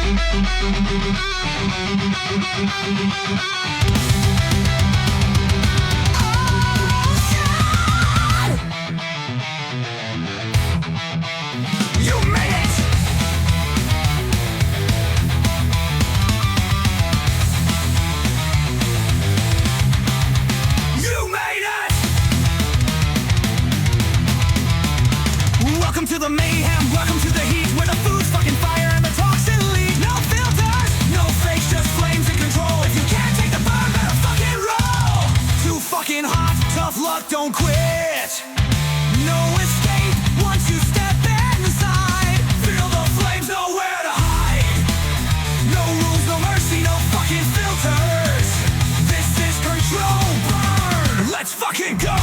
Welcome to the mayhem, welcome to the heat, where the food's fucking fire and the talk's elite. No filters, no fakes, just flames and control. If you can't take the burn, better fucking roll. Too fucking hot, tough luck, don't quit. No escape, once you step inside. Feel the flames, nowhere to hide. No rules, no mercy, no fucking filters. This is control, burn, let's fucking go.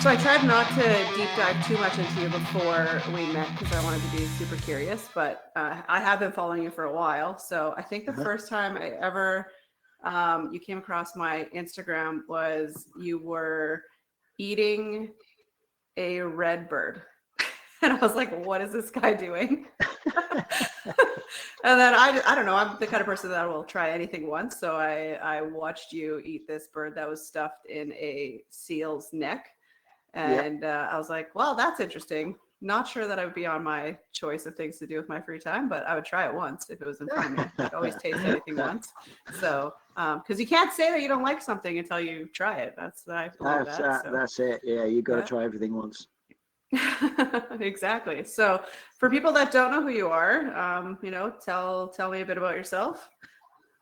So I tried not to deep dive too much into you before we met because I wanted to be super curious, but I have been following you for a while. So I think the first time I ever you came across my Instagram was you were eating a red bird. And I was like, what is this guy doing? And then I don't know, I'm the kind of person that will try anything once. So I watched you eat this bird that was stuffed in a seal's neck. And I was like, well, that's interesting. Not sure that I would be on my choice of things to do with my free time, but I would try it once if it was in front of me. I always taste anything once. So, because you can't say that you don't like something until you try it. That's it. Yeah, you got to try everything once. Exactly. So, for people that don't know who you are, tell me a bit about yourself.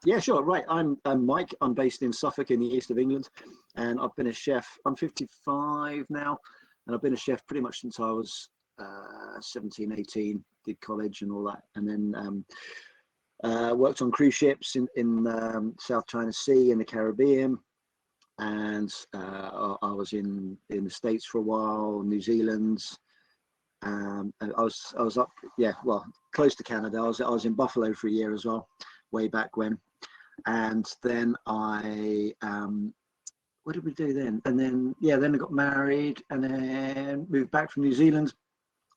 Yeah, sure. Right. I'm Mike. I'm based in Suffolk in the east of England, and I've been a chef. I'm 55 now, and I've been a chef pretty much since I was 17, 18, did college and all that. And then worked on cruise ships in South China Sea and the Caribbean. And I was in the States for a while, New Zealand. I was up, close to Canada. I was in Buffalo for a year as well, way back when. And then what did we do then? And then I got married and then moved back from New Zealand.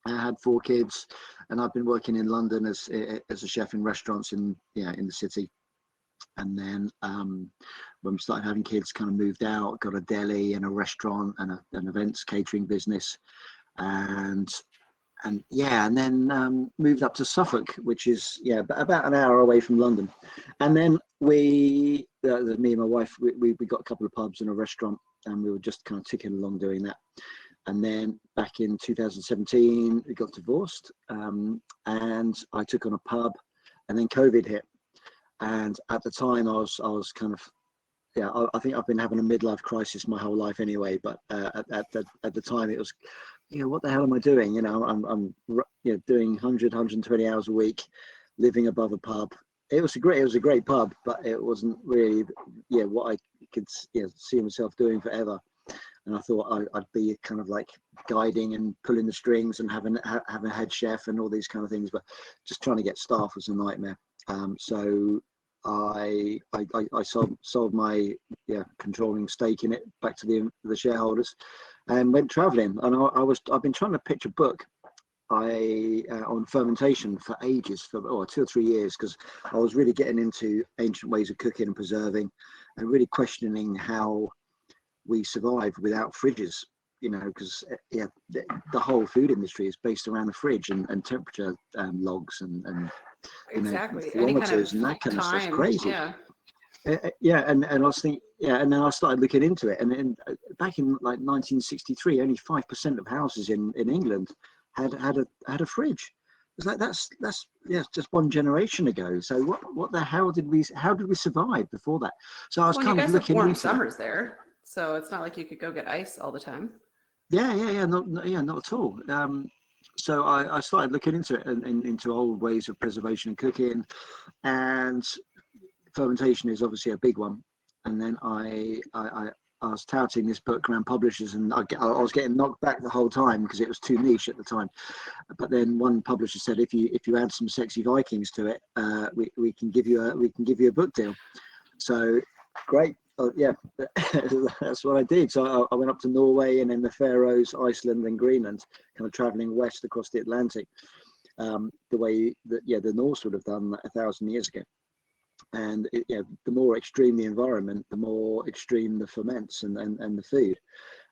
I had 4 kids, and I've been working in London as a chef in restaurants in the city. And then when we started having kids, kind of moved out, got a deli and a restaurant and an events catering business, and then moved up to Suffolk, which is about an hour away from London. And then me and my wife, we got a couple of pubs and a restaurant, and we were just kind of ticking along doing that. And then back in 2017, we got divorced, and I took on a pub, and then COVID hit. And at the time, I was kind of, I think I've been having a midlife crisis my whole life anyway. But at the time, it was, what the hell am I doing? I'm doing 120 hours a week, living above a pub. It was a great pub, but it wasn't really, what I could, see myself doing forever. And I thought I'd be kind of like guiding and pulling the strings and having a head chef and all these kind of things, but just trying to get staff was a nightmare. So I sold my controlling stake in it back to the shareholders, and went traveling. And I've been trying to pitch a book on fermentation for ages, for 2 or 3 years, because I was really getting into ancient ways of cooking and preserving, and really questioning how we survive without fridges, because the whole food industry is based around the fridge and temperature logs and exactly thermometers and that kind of stuff. Crazy. And I was thinking, and then I started looking into it, and then back in like 1963, only 5% of houses in England had a fridge. It's like that's just one generation ago. So what the hell how did we survive before that? So I was kind of looking warm into summers there, so it's not like you could go get ice all the time. Not at all. So I started looking into it and into old ways of preservation and cooking, and fermentation is obviously a big one. And then I was touting this book around publishers, and I was getting knocked back the whole time because it was too niche at the time. But then one publisher said, if you add some sexy Vikings to it, we can give you a book deal. So great. Yeah, that's what I did. So I went up to Norway, and then the Faroes, Iceland, and Greenland, kind of traveling west across the Atlantic, the way that the Norse would have done 1,000 years ago. And the more extreme the environment, the more extreme the ferments and the food.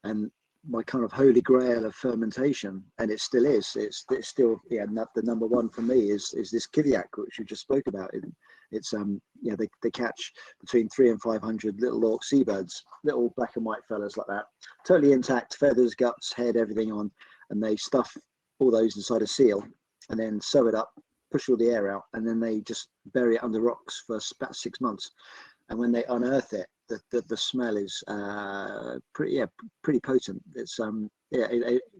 And my kind of holy grail of fermentation, and it still is, it's still the number one for me is this Kivyak, which you just spoke about. It's they catch between 300 and 500 little orc seabirds, little black and white fellas like that, totally intact, feathers, guts, head, everything on, and they stuff all those inside a seal and then sew it up, push all the air out, and then they just bury it under rocks for about 6 months. And when they unearth it, the smell is pretty potent. It's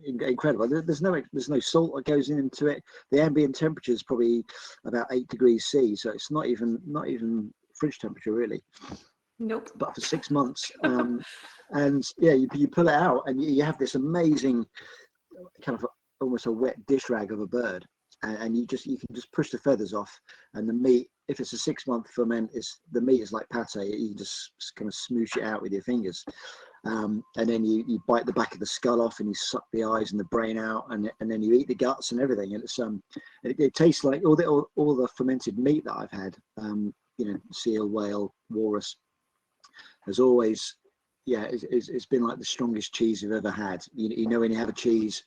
incredible. There's no salt that goes into it. The ambient temperature is probably about 8 degrees C, so it's not even fridge temperature really. Nope. But for 6 months, and you pull it out, and you have this amazing kind of almost a wet dish rag of a bird. And you can just push the feathers off, and the meat, if it's a 6-month ferment, the meat is like pate. You can just kind of smoosh it out with your fingers, and then you bite the back of the skull off, and you suck the eyes and the brain out, and then you eat the guts and everything. And it tastes like all the fermented meat that I've had. Seal, whale, walrus has always, it's been like the strongest cheese you've ever had. You know when you have a cheese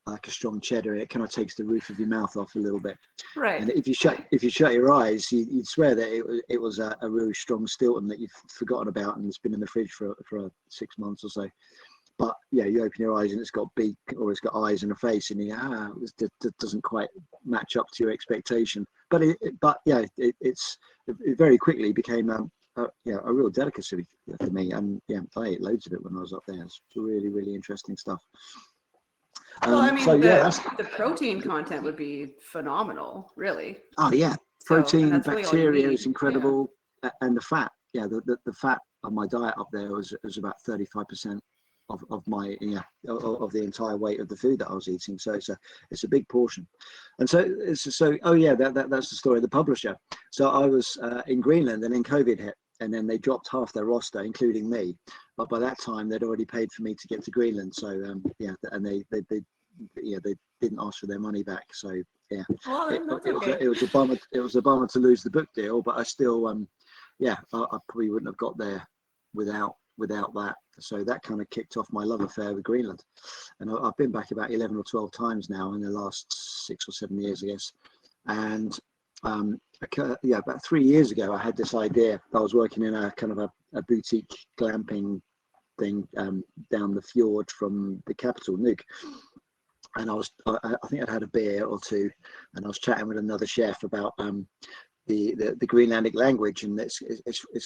like a strong cheddar, it kind of takes the roof of your mouth off a little bit. Right. And if you shut your eyes, you'd swear that it was a really strong Stilton that you've forgotten about, and it's been in the fridge for 6 months or so. But you open your eyes and it's got beak, or it's got eyes and a face, and you it doesn't quite match up to your expectation. But it very quickly became a real delicacy for me. And I ate loads of it when I was up there. It's really, really interesting stuff. Well, I mean, the protein content would be phenomenal, really. Oh yeah, protein, bacteria really is incredible, and the fat. Yeah, the fat on my diet up there was about 35% of my of the entire weight of the food that I was eating. So it's a big portion, and that's the story of the publisher. So I was in Greenland, and then COVID hit, and then they dropped half their roster, including me. But by that time, they'd already paid for me to get to Greenland. So and they didn't ask for their money back. So well, it was a bummer. It was a bummer to lose the book deal, but I still I probably wouldn't have got there without that. So that kind of kicked off my love affair with Greenland, and I've been back about 11 or 12 times now in the last 6 or 7 years, I guess. And about 3 years ago, I had this idea. I was working in a kind of a boutique glamping thing down the fjord from the capital, Nuuk. And I think I'd had a beer or two, and I was chatting with another chef about the Greenlandic language, and it's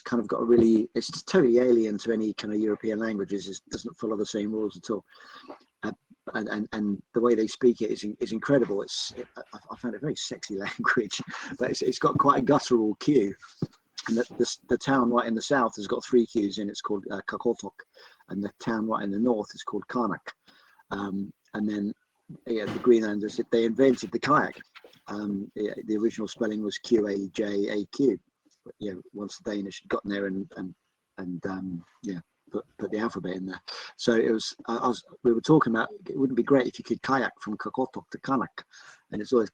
kind of got it's totally alien to any kind of European languages. It doesn't follow the same rules at all. And the way they speak it is incredible. I found it a very sexy language, but it's got quite a guttural Q. And the town right in the south has got 3 Qs in. It's called Qaqortoq, and the town right in the north is called Qaanaaq. And then the Greenlanders, they invented the kayak. The original spelling was Qajaq. But once the Danish had gotten there and put the alphabet in there. So it was. We were talking about it wouldn't be great if you could kayak from Qaqortoq to Qaanaaq, and it's always.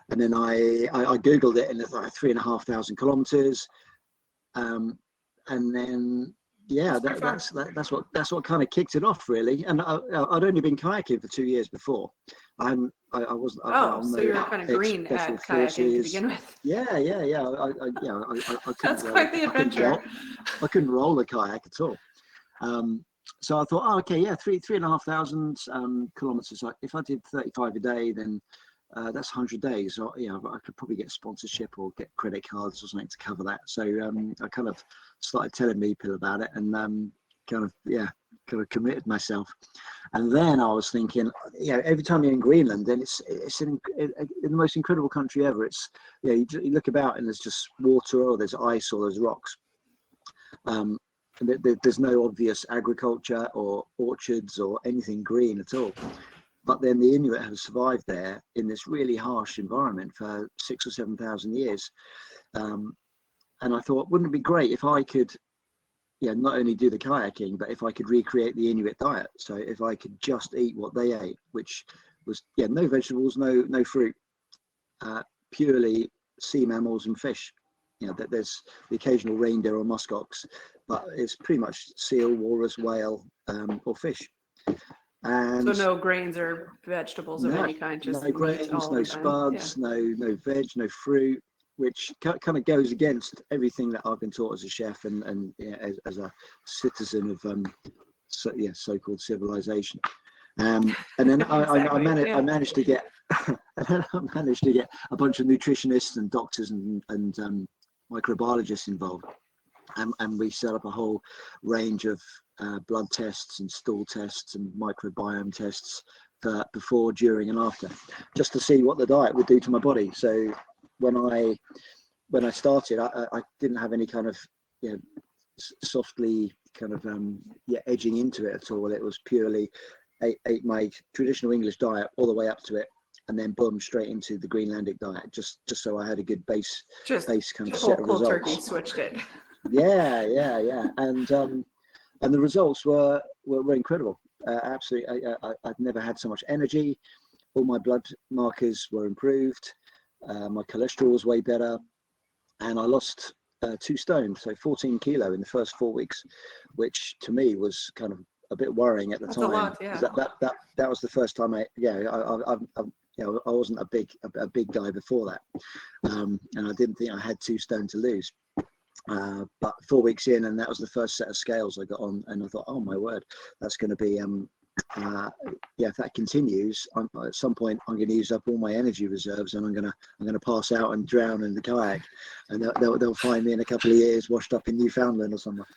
And then I googled it, and it's like 3,500 kilometers. And then that's what kind of kicked it off, really. And I'd only been kayaking for 2 years before. I wasn't. So you were kind of green at kayaking to begin with. Yeah. I That's quite the adventure. I couldn't roll the kayak at all. So I thought, 3,500 kilometers. If I did 35 a day, then that's 100 days. So, I could probably get sponsorship or get credit cards or something to cover that. So I kind of started telling people about it, and kind of committed myself. And then I was thinking, every time you're in Greenland, then it's in the most incredible country ever. It's you look about and there's just water, or there's ice, or there's rocks. there's no obvious agriculture or orchards or anything green at all. But then the Inuit have survived there in this really harsh environment for 6,000 or 7,000 years. And I thought, wouldn't it be great if I could, not only do the kayaking, but if I could recreate the Inuit diet. So if I could just eat what they ate, which was, no vegetables, no fruit, purely sea mammals and fish. That there's the occasional reindeer or muskox, but it's pretty much seal, walrus, whale, or fish. And so no grains or vegetables of any kind, just no grains, no spuds, no veg, no fruit, which kind of goes against everything that I've been taught as a chef and as a citizen of so-called civilization. And then I managed to get a bunch of nutritionists and doctors and microbiologists involved, and we set up a whole range of blood tests and stool tests and microbiome tests for before, during, and after, just to see what the diet would do to my body. So when I started, I didn't have any kind of softly kind of edging into it at all. It was purely ate my traditional English diet all the way up to it, and then boom, straight into the Greenlandic diet, just so I had a good base kind of set of results. Turkey switched it. Yeah, and the results were incredible. Absolutely, I'd never had so much energy. All my blood markers were improved. My cholesterol was way better, and I lost 2 stone, so 14 kilo in the first 4 weeks, which to me was kind of a bit worrying at the time. A lot, yeah. That was the first time I wasn't a big guy before that, and I didn't think I had 2 stone to lose. But 4 weeks in, and that was the first set of scales I got on, and I thought, oh my word, that's going to be if that continues, at some point I'm going to use up all my energy reserves, and I'm going to pass out and drown in the kayak, and they'll find me in a couple of years washed up in Newfoundland or somewhere.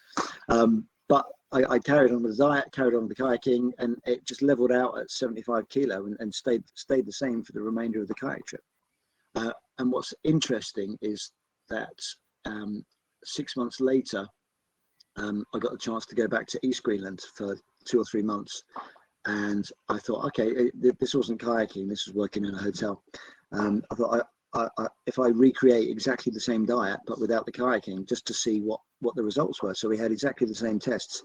But I carried on with the diet, carried on with the kayaking, and it just leveled out at 75 kilo and stayed the same for the remainder of the kayak trip. And what's interesting is that 6 months later, I got the chance to go back to East Greenland for 2 or 3 months, and I thought, okay, this wasn't kayaking, this was working in a hotel. I thought, if I recreate exactly the same diet but without the kayaking, just to see what the results were. So we had exactly the same tests,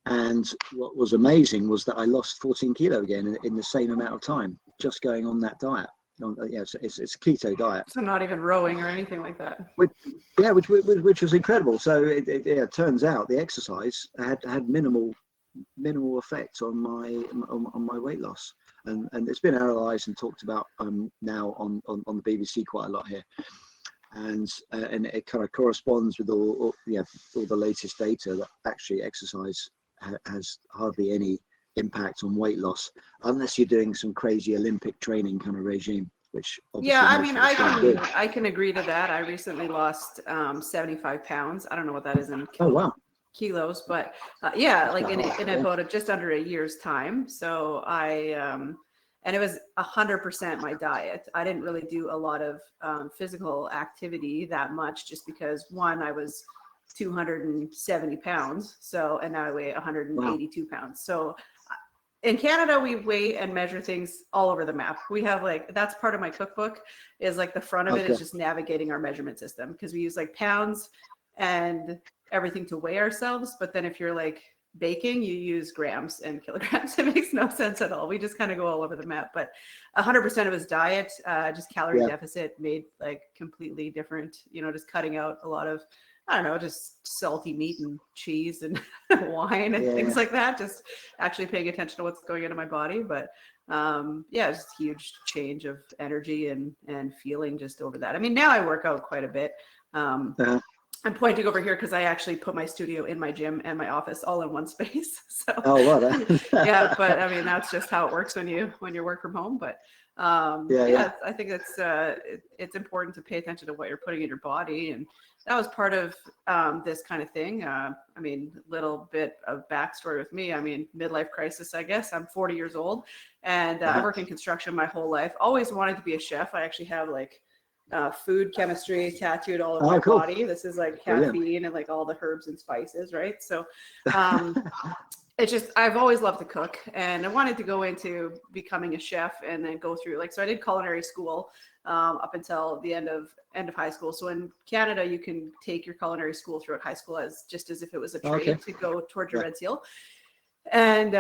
and what was amazing was that I lost 14 kilo again in the same amount of time, just going on that diet. It's a keto diet. So not even rowing or anything like that. Which was incredible. So it turns out the exercise had minimal effect on my weight loss, and it's been analysed and talked about now on the BBC quite a lot here, and it kind of corresponds with all the latest data that actually exercise has hardly any impact on weight loss unless you're doing some crazy Olympic training kind of regime, which I can agree to that. I recently lost 75 pounds. I don't know what that is in kilos, but in about just under a year's time. So and it was 100% my diet. I didn't really do a lot of physical activity that much, just because one, I was 270 pounds. And now I weigh 182 pounds. So in Canada, we weigh and measure things all over the map. We have that's part of my cookbook, is the front of it is just navigating our measurement system, because we use pounds and everything to weigh ourselves. But then if you're baking, you use grams and kilograms. It makes no sense at all. We just kind of go all over the map. But 100% of his diet, just calorie deficit, made completely different, just cutting out a lot of, I don't know, just salty meat and cheese and wine and things like that. Just actually paying attention to what's going into my body. But just a huge change of energy and feeling just over that. I mean, now I work out quite a bit. I'm pointing over here because I actually put my studio in my gym and my office all in one space. So but I mean, that's just how it works when you work from home. But I think it's important to pay attention to what you're putting in your body, and that was part of this kind of thing. I mean, little bit of backstory with me. I mean, midlife crisis, I guess. I'm 40 years old, and I work in construction my whole life. Always wanted to be a chef. I actually have food chemistry tattooed all over Oh, my cool. body. This is like Brilliant. caffeine and like all the herbs and spices, right? So it's just, I've always loved to cook, and I wanted to go into becoming a chef and then go through, like, so I did culinary school up until the end of high school. So in Canada, you can take your culinary school throughout high school as just as if it was a trade Okay. to go towards your Yeah. Red Seal. And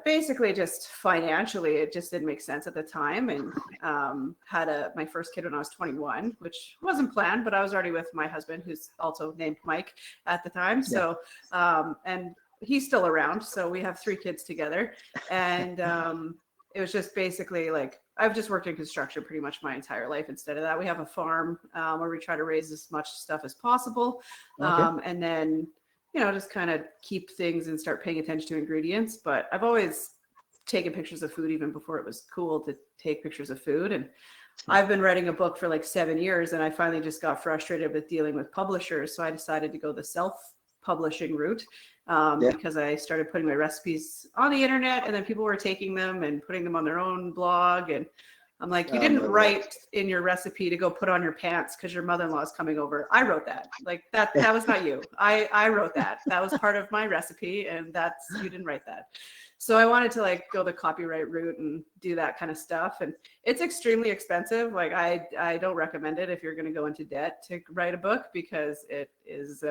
basically just financially, it just didn't make sense at the time. And had my first kid when I was 21, which wasn't planned, but I was already with my husband, who's also named Mike at the time. So, and he's still around. So we have 3 kids together. And it was just basically like, I've just worked in construction pretty much my entire life. Instead of that, we have a farm where we try to raise as much stuff as possible. Okay. And then, just kind of keep things and start paying attention to ingredients. But I've always taken pictures of food even before it was cool to take pictures of food. And I've been writing a book for like 7 years, and I finally just got frustrated with dealing with publishers. So I decided to go the self-publishing route because I started putting my recipes on the internet, and then people were taking them and putting them on their own blog. And I'm like, you didn't write in your recipe to go put on your pants because your mother-in-law is coming over. I wrote that. Like that was not you. I wrote that. That was part of my recipe, and you didn't write that. So I wanted to like go the copyright route and do that kind of stuff. And it's extremely expensive. Like I don't recommend it if you're going to go into debt to write a book, because it is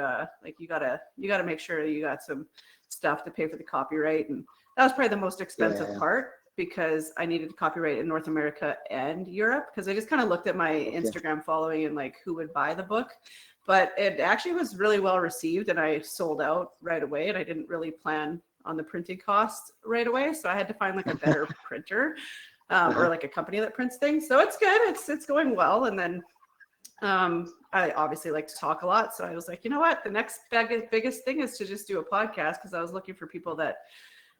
like you gotta make sure you got some stuff to pay for the copyright. And that was probably the most expensive part, because I needed to copyright in North America and Europe, because I just kind of looked at my Instagram following and like who would buy the book. But it actually was really well received, and I sold out right away, and I didn't really plan on the printing costs right away. So I had to find like a better printer or like a company that prints things. So it's good. It's going well. And then I obviously like to talk a lot. So I was like, you know what? The next biggest thing is to just do a podcast, because I was looking for people that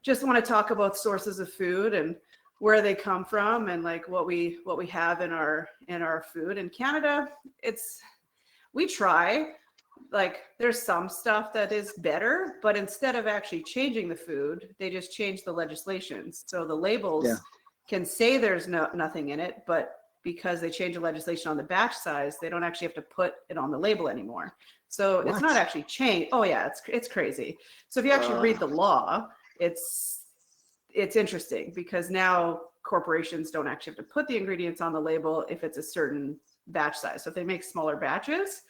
just want to talk about sources of food and where they come from, and like what we have in our food. In Canada, we try, like there's some stuff that is better, but instead of actually changing the food, they just change the legislation. So the labels can say there's nothing in it, but because they change the legislation on the batch size, they don't actually have to put it on the label anymore. So it's not actually changed. Oh yeah, it's crazy. So if you actually read the law, it's interesting, because now corporations don't actually have to put the ingredients on the label if it's a certain batch size. So if they make smaller batches,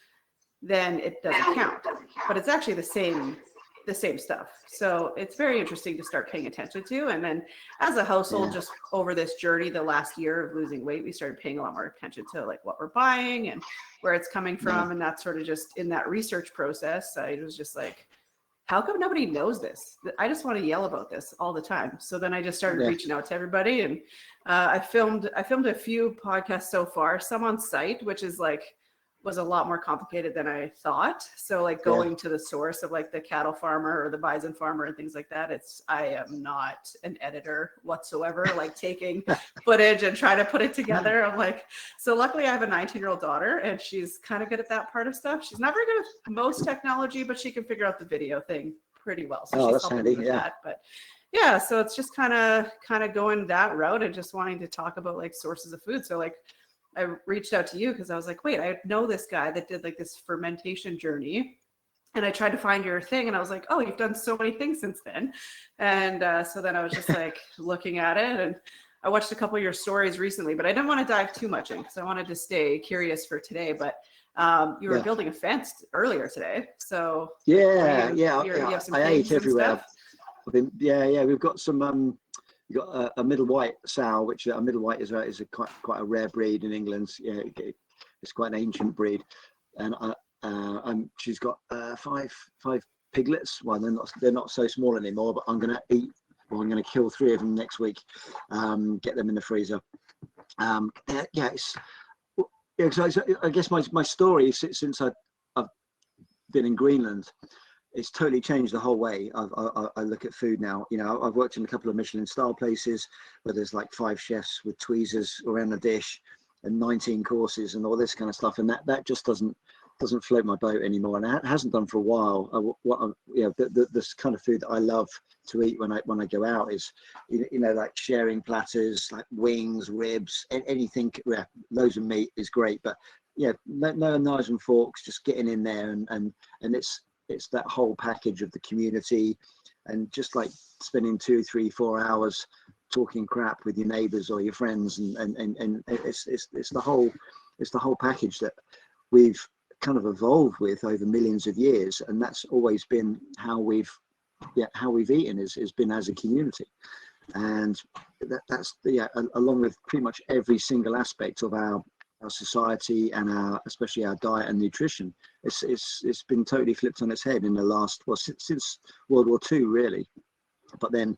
then it doesn't count, but it's actually the same stuff. So it's very interesting to start paying attention to. And then as a household, just over this journey, the last year of losing weight, we started paying a lot more attention to like what we're buying and where it's coming from. And that's sort of just in that research process, I was just like, how come nobody knows this? I just want to yell about this all the time. So then I just started reaching out to everybody, and I filmed a few podcasts so far, some on site, which is like, was a lot more complicated than I thought. So like going to the source of like the cattle farmer or the bison farmer and things like that. I am not an editor whatsoever, like taking footage and trying to put it together. I'm like, so luckily I have a 19-year-old daughter, and she's kind of good at that part of stuff. She's not very good at most technology, but she can figure out the video thing pretty well. So she's helping me with that. But yeah, so it's just kind of going that route and just wanting to talk about like sources of food. So like, I reached out to you because I was like, wait, I know this guy that did like this fermentation journey, and I tried to find your thing, and I was like, oh, you've done so many things since then. And so then I was just like looking at it, and I watched a couple of your stories recently, but I didn't want to dive too much in because I wanted to stay curious for today. But you were building a fence earlier today, so you have some I ate everywhere. We've got some. You've got a middle white sow, which a middle white is quite a rare breed in England. Yeah, it's quite an ancient breed, and she's got five piglets. Well, they're not so small anymore, but I'm going to kill 3 of them next week. Get them in the freezer. So I guess my story since I've been in Greenland, it's totally changed the whole way I look at food now. You know, I've worked in a couple of Michelin star places where there's like 5 chefs with tweezers around the dish and 19 courses and all this kind of stuff, and that just doesn't float my boat anymore, and it hasn't done for a while. This kind of food that I love to eat when I go out is like sharing platters, like wings, ribs, anything. Loads of meat is great, but no knives and forks, just getting in there, and it's that whole package of the community, and just like spending 2, 3, 4 hours talking crap with your neighbors or your friends, and it's the whole package that we've kind of evolved with over millions of years, and that's always been how we've eaten has been as a community. And that's along with pretty much every single aspect of our society and especially our diet and nutrition, it's been totally flipped on its head in the last since World War II really. But then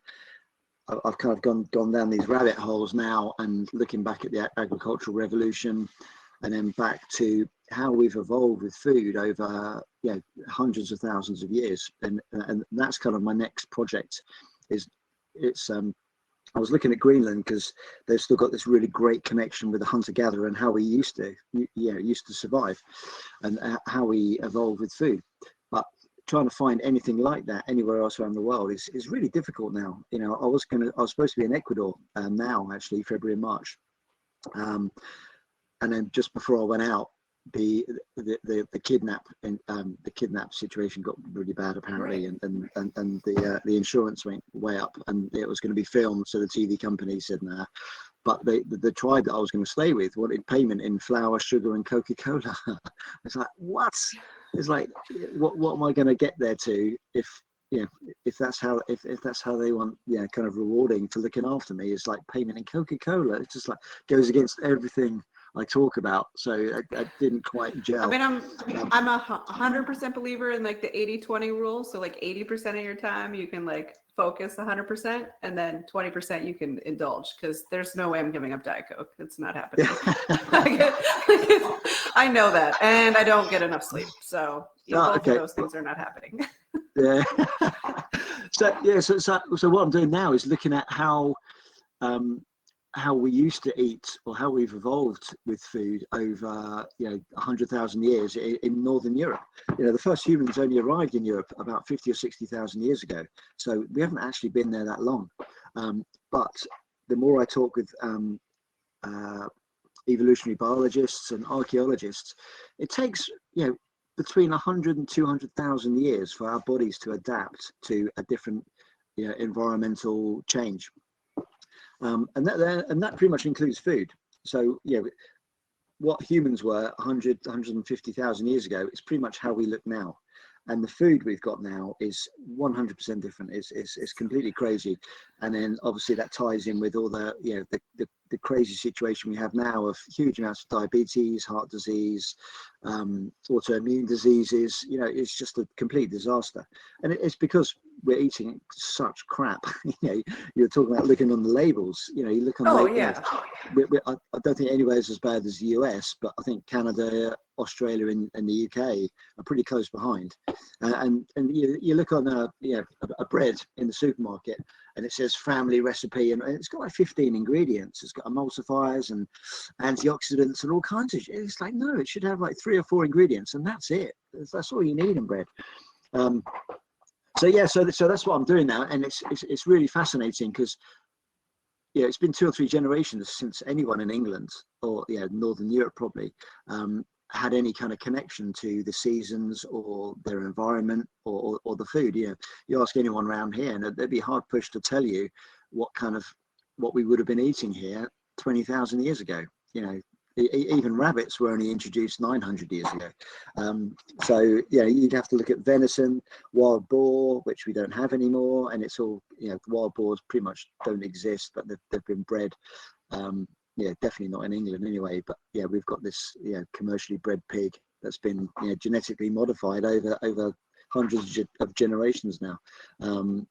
I've kind of gone down these rabbit holes now, and looking back at the agricultural revolution, and then back to how we've evolved with food over hundreds of thousands of years, and that's kind of my next project. I was looking at Greenland because they've still got this really great connection with the hunter-gatherer and how we used to survive, and how we evolved with food. But trying to find anything like that anywhere else around the world is really difficult now. I was supposed to be in Ecuador now, actually, February and March, and then just before I went out, the kidnap situation got really bad apparently, Right. and the insurance went way up, and it was going to be filmed, so the TV company said nah. But the tribe that I was going to stay with wanted payment in flour, sugar, and Coca-Cola. It's like, what? It's like, what am I going to get there to if that's how they want, kind of rewarding for looking after me, is like payment in Coca-Cola. It's just like goes against everything I talk about, so I didn't quite gel. I mean, I'm a 100% believer in like the 80-20 rule. So like 80% of your time you can like focus 100%, and then 20% you can indulge, because there's no way I'm giving up Diet Coke. It's not happening. I know that, and I don't get enough sleep. So both of those things are not happening. Yeah. So what I'm doing now is looking at how we used to eat, or how we've evolved with food over 100,000 years in Northern Europe. The first humans only arrived in Europe about 50 or 60,000 years ago, so we haven't actually been there that long. But the more I talk with evolutionary biologists and archaeologists, it takes between 100 and 200,000 years for our bodies to adapt to a different environmental change. And that pretty much includes food. So what humans were 100, 150,000 years ago is pretty much how we look now. And the food we've got now is 100% different. It's completely crazy. And then obviously that ties in with all the the crazy situation we have now of huge amounts of diabetes, heart disease, autoimmune diseases. It's just a complete disaster. And it's because we're eating such crap. You're talking about looking on the labels. You look on the labels. I don't think anywhere is as bad as the US, but I think Canada, Australia, and the UK are pretty close behind. And you look on a bread in the supermarket, and it says family recipe, and it's got like 15 ingredients. It's got emulsifiers and antioxidants and all kinds of shit. It's like, no, it should have like 3 or 4 ingredients, and that's it. That's all you need in bread. So that's what I'm doing now, and it's really fascinating because it's been 2 or 3 generations since anyone in England or Northern Europe probably had any kind of connection to the seasons or their environment or the food. You ask anyone around here, and they'd be hard pushed to tell you what we would have been eating here 20,000 years ago. Even rabbits were only introduced 900 years ago. So you'd have to look at venison, wild boar, which we don't have anymore, and it's all wild boars pretty much don't exist, but they've been bred. Definitely not in England anyway, but we've got this commercially bred pig that's been genetically modified over hundreds of generations now, to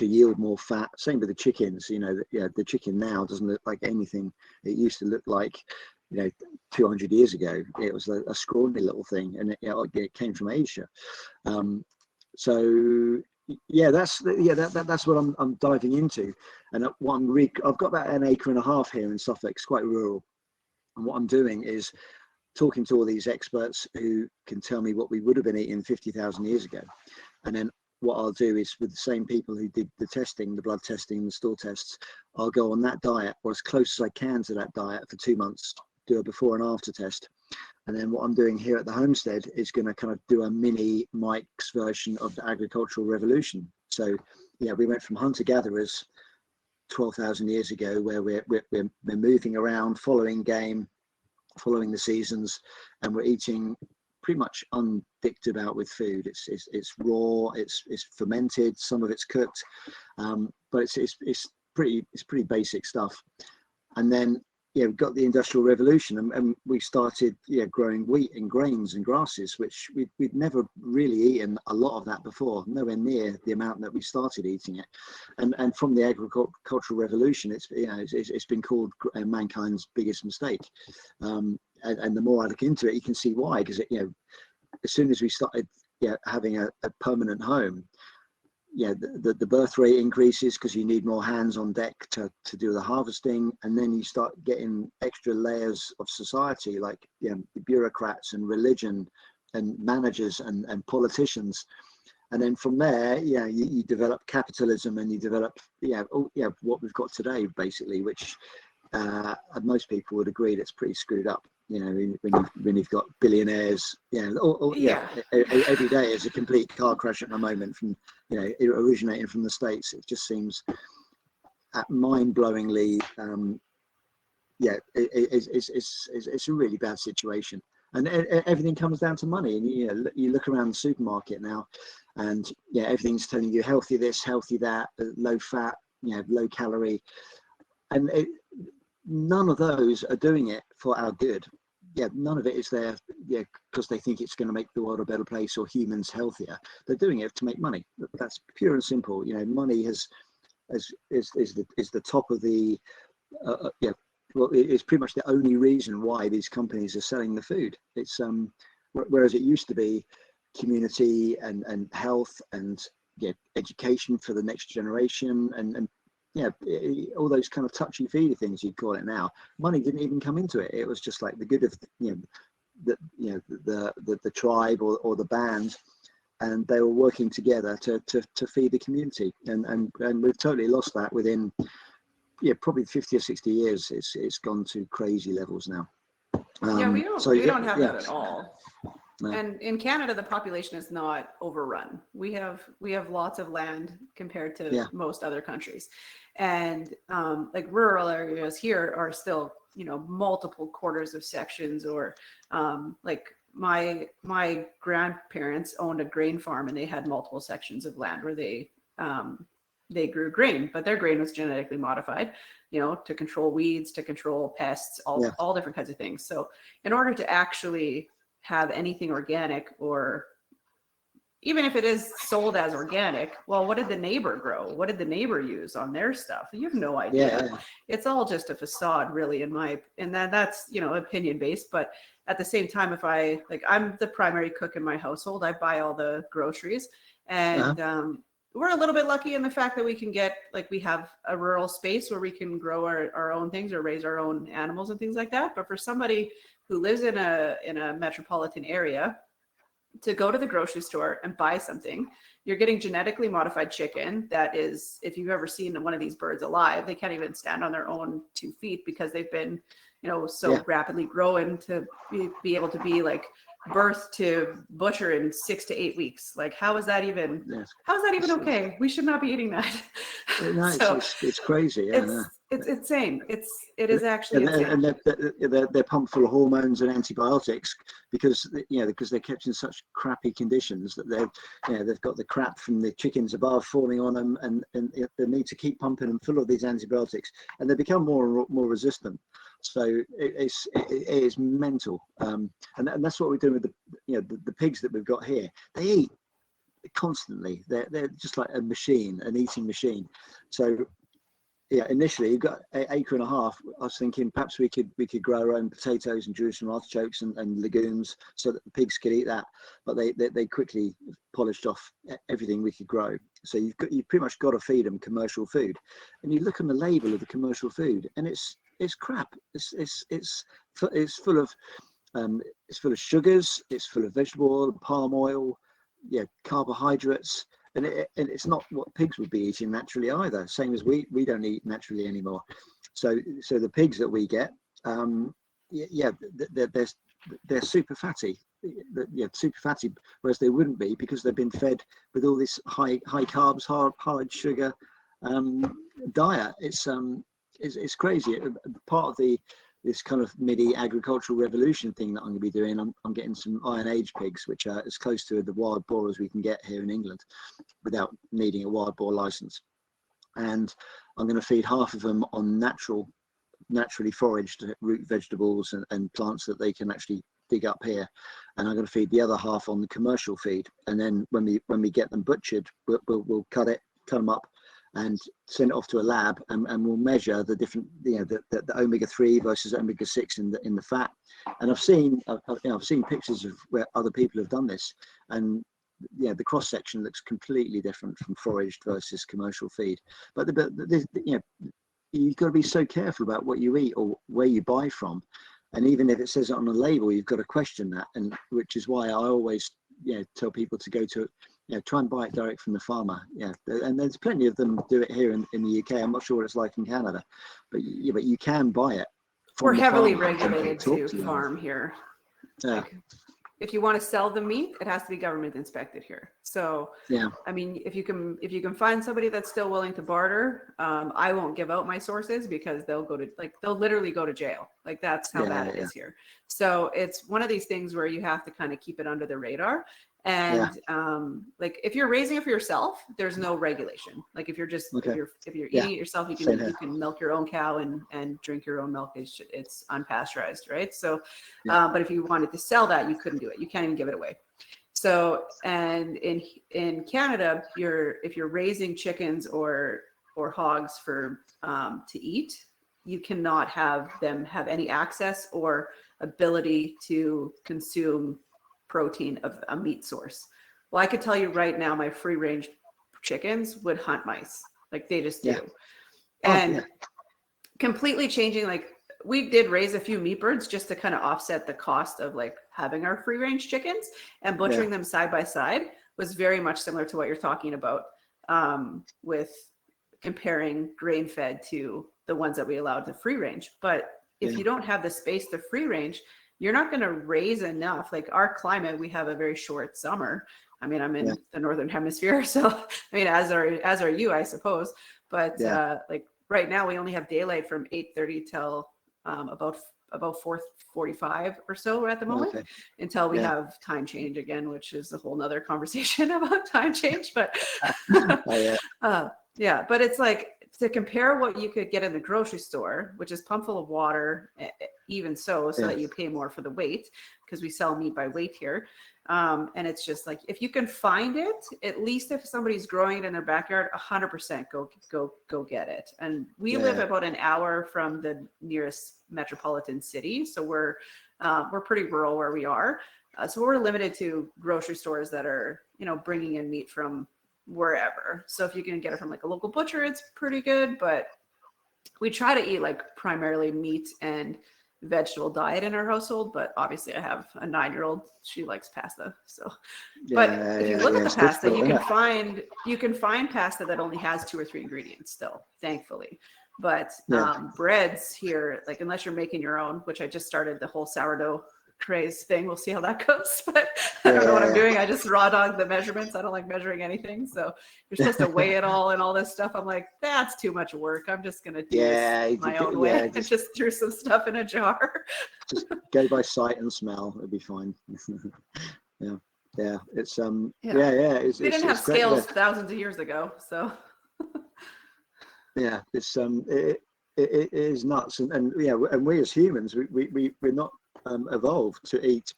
yield more fat. Same with the chickens. The chicken now doesn't look like anything it used to look like 200 years ago. It was a scrawny little thing, and it came from Asia. That's what I'm diving into. And at I've got about 1.5 acres here in Suffolk. It's quite rural, and what I'm doing is talking to all these experts who can tell me what we would have been eating 50,000 years ago. And then what I'll do is, with the same people who did the testing, the blood testing, the stool tests, I'll go on that diet, or as close as I can to that diet, for 2 months, do a before and after test. And then what I'm doing here at the homestead is going to kind of do a mini Mike's version of the agricultural revolution. So, yeah, we went from hunter-gatherers 12,000 years ago, where we're moving around, following game, following the seasons, and we're eating pretty much undicked about with food. It's raw, it's fermented, some of it's cooked, but it's pretty basic stuff. And then we've got the Industrial Revolution, and we started growing wheat and grains and grasses, which we'd never really eaten a lot of that before, nowhere near the amount that we started eating it. And from the agricultural revolution, it's been called mankind's biggest mistake. And the more I look into it, you can see why. Because as soon as we started having a permanent home, the birth rate increases because you need more hands on deck to do the harvesting, and then you start getting extra layers of society, like the bureaucrats and religion and managers and politicians. And then from there, you develop capitalism, and you develop what we've got today, basically, which most people would agree that's pretty screwed up. When you've got billionaires, every day is a complete car crash at the moment, from originating from the States. It just seems mind-blowingly, it's a really bad situation, and everything comes down to money. And you look around the supermarket now, and everything's telling you healthy this, healthy that, low fat, low calorie, and none of those are doing it for our good. None of it is there because they think it's going to make the world a better place or humans healthier. They're doing it to make money. That's pure and simple. Money is the top of the it's pretty much the only reason why these companies are selling the food. It's whereas it used to be community and health and education for the next generation and all those kind of touchy-feely things you'd call it now. Money didn't even come into it. It was just like the good of the tribe or the band, and they were working together to feed the community. And we've totally lost that within probably 50 or 60 years. It's gone to crazy levels now. We don't have that at all. No. And in Canada, the population is not overrun. We have lots of land compared to most other countries, and like rural areas here are still multiple quarters of sections, or like my grandparents owned a grain farm, and they had multiple sections of land where they grew grain, but their grain was genetically modified, to control weeds, to control pests, all different kinds of things. So in order to actually have anything organic, or even if it is sold as organic, well, what did the neighbor grow? What did the neighbor use on their stuff? You have no idea. Yeah. It's all just a facade, really, and that's opinion based. But at the same time, if I'm the primary cook in my household, I buy all the groceries, and we're a little bit lucky in the fact that we can get, we have a rural space where we can grow our own things or raise our own animals and things like that. But for somebody who lives in a metropolitan area, to go to the grocery store and buy something, you're getting genetically modified chicken that is, if you've ever seen one of these birds alive, they can't even stand on their own 2 feet because they've been rapidly growing to be able to be birth to butcher in 6 to 8 weeks. How is that even okay? We should not be eating that. No, it's crazy. It's insane. It is actually insane. And they're pumped full of hormones and antibiotics because they're kept in such crappy conditions that they've got the crap from the chickens above falling on them, and they need to keep pumping them full of these antibiotics, and they become more and more resistant. So it is mental, and that's what we're doing with the pigs that we've got here. They eat constantly. They're just like an eating machine. So initially you've got an acre and a half. I was thinking perhaps we could grow our own potatoes and Jerusalem artichokes and legumes so that the pigs could eat that. But they quickly polished off everything we could grow. So you've pretty much got to feed them commercial food. And you look on the label of the commercial food, and it's crap. It's full of sugars. It's full of vegetable oil, palm oil, carbohydrates, and it's not what pigs would be eating naturally either. Same as we don't eat naturally anymore. So the pigs that we get, yeah, they're super fatty. Yeah, super fatty, whereas they wouldn't be because they've been fed with all this high carbs, hard sugar diet. It's crazy. Part of this kind of midi agricultural revolution thing that I'm going to be doing. I'm getting some Iron Age pigs, which are as close to the wild boar as we can get here in England, without needing a wild boar license. And I'm going to feed half of them on naturally foraged root vegetables and plants that they can actually dig up here, and I'm going to feed the other half on the commercial feed. And then when we get them butchered, we'll cut them up and send it off to a lab, and we'll measure the different, the omega-3 versus omega-6 in the fat. And I've seen pictures of where other people have done this, and the cross section looks completely different from foraged versus commercial feed. But you've got to be so careful about what you eat or where you buy from, and even if it says it on a label, you've got to question that. And which is why I always tell people to go to try and buy it direct from the farmer. And there's plenty of them do it here in the UK. I'm not sure what it's like in Canada, but you can buy it. We're heavily regulated to farm here. Like, if you want to sell the meat, it has to be government inspected here. So I mean, if you can find somebody that's still willing to barter, I won't give out my sources because they'll literally go to jail. Like, that's how bad it is here. So it's one of these things where you have to kind of keep it under the radar. And like, if you're raising it for yourself, there's no regulation. Like, if you're just if you're eating it yourself, you can milk your own cow and drink your own milk. It's unpasteurized, right? So but if you wanted to sell that, you couldn't do it. You can't even give it away. So, and in Canada, if you're raising chickens or hogs for to eat, you cannot have them have any access or ability to consume protein of a meat source. Well, I could tell you right now, my free range chickens would hunt mice. Like, they just do. Completely changing, like, we did raise a few meat birds just to kind of offset the cost of like having our free range chickens, and butchering them side by side was very much similar to what you're talking about, with comparing grain fed to the ones that we allowed to free range. But if you don't have the space to free range, you're not going to raise enough. Like, our climate, we have a very short summer. I mean, I'm in the Northern Hemisphere. So, I mean, as are you, I suppose. But like right now, we only have daylight from 8:30 till about 4:45 or so at the moment, until we have time change again, which is a whole nother conversation about time change. But but it's like, to compare what you could get in the grocery store, which is pumped full of water, even so that you pay more for the weight, because we sell meat by weight here. And it's just like, if you can find it, at least if somebody's growing it in their backyard, 100% go get it. And we live about an hour from the nearest metropolitan city, so we're pretty rural where we are. So we're limited to grocery stores that are bringing in meat from wherever. So if you can get it from like a local butcher, it's pretty good. But we try to eat like primarily meat and vegetable diet in our household. But obviously, I have a 9-year-old; she likes pasta. So, but if you look at the pasta, you can find pasta that only has 2 or 3 ingredients still, thankfully. But breads here, like, unless you're making your own, which I just started the whole sourdough craze thing. We'll see how that goes. But I don't know what I'm doing. I just raw dog the measurements. I don't like measuring anything. So you're supposed to weigh it all and all this stuff. I'm like, that's too much work. I'm just going to do this my own way and just throw some stuff in a jar. Just go by sight and smell. It'll be fine. It's they didn't have scales thousands of years ago. So it's it is nuts. And we as humans, we're not evolved to eat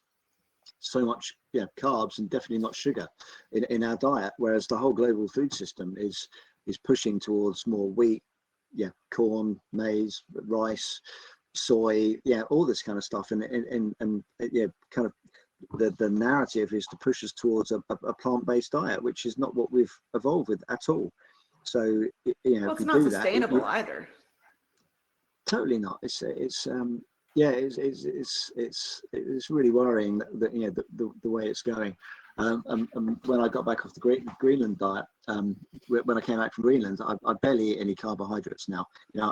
so much carbs, and definitely not sugar in our diet, whereas the whole global food system is pushing towards more wheat, corn, maize, rice, soy, all this kind of stuff, and kind of the narrative is to push us towards a plant-based diet, which is not what we've evolved with at all. So it's not sustainable either. Totally not. It's really worrying that the way it's going. When I got back off the Greenland diet, when I came back from Greenland, I barely eat any carbohydrates now.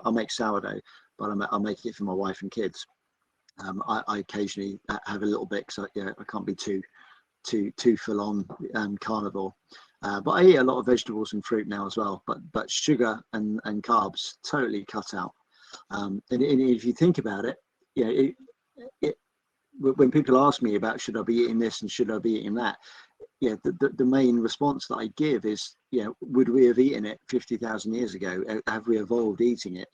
I make sourdough, but I make it for my wife and kids. I occasionally have a little bit, because I can't be too full on carnivore. But I eat a lot of vegetables and fruit now as well. But sugar and carbs totally cut out. And if you think about it, when people ask me about should I be eating this and should I be eating that, the main response that I give is, would we have eaten it 50,000 years ago? Have we evolved eating it?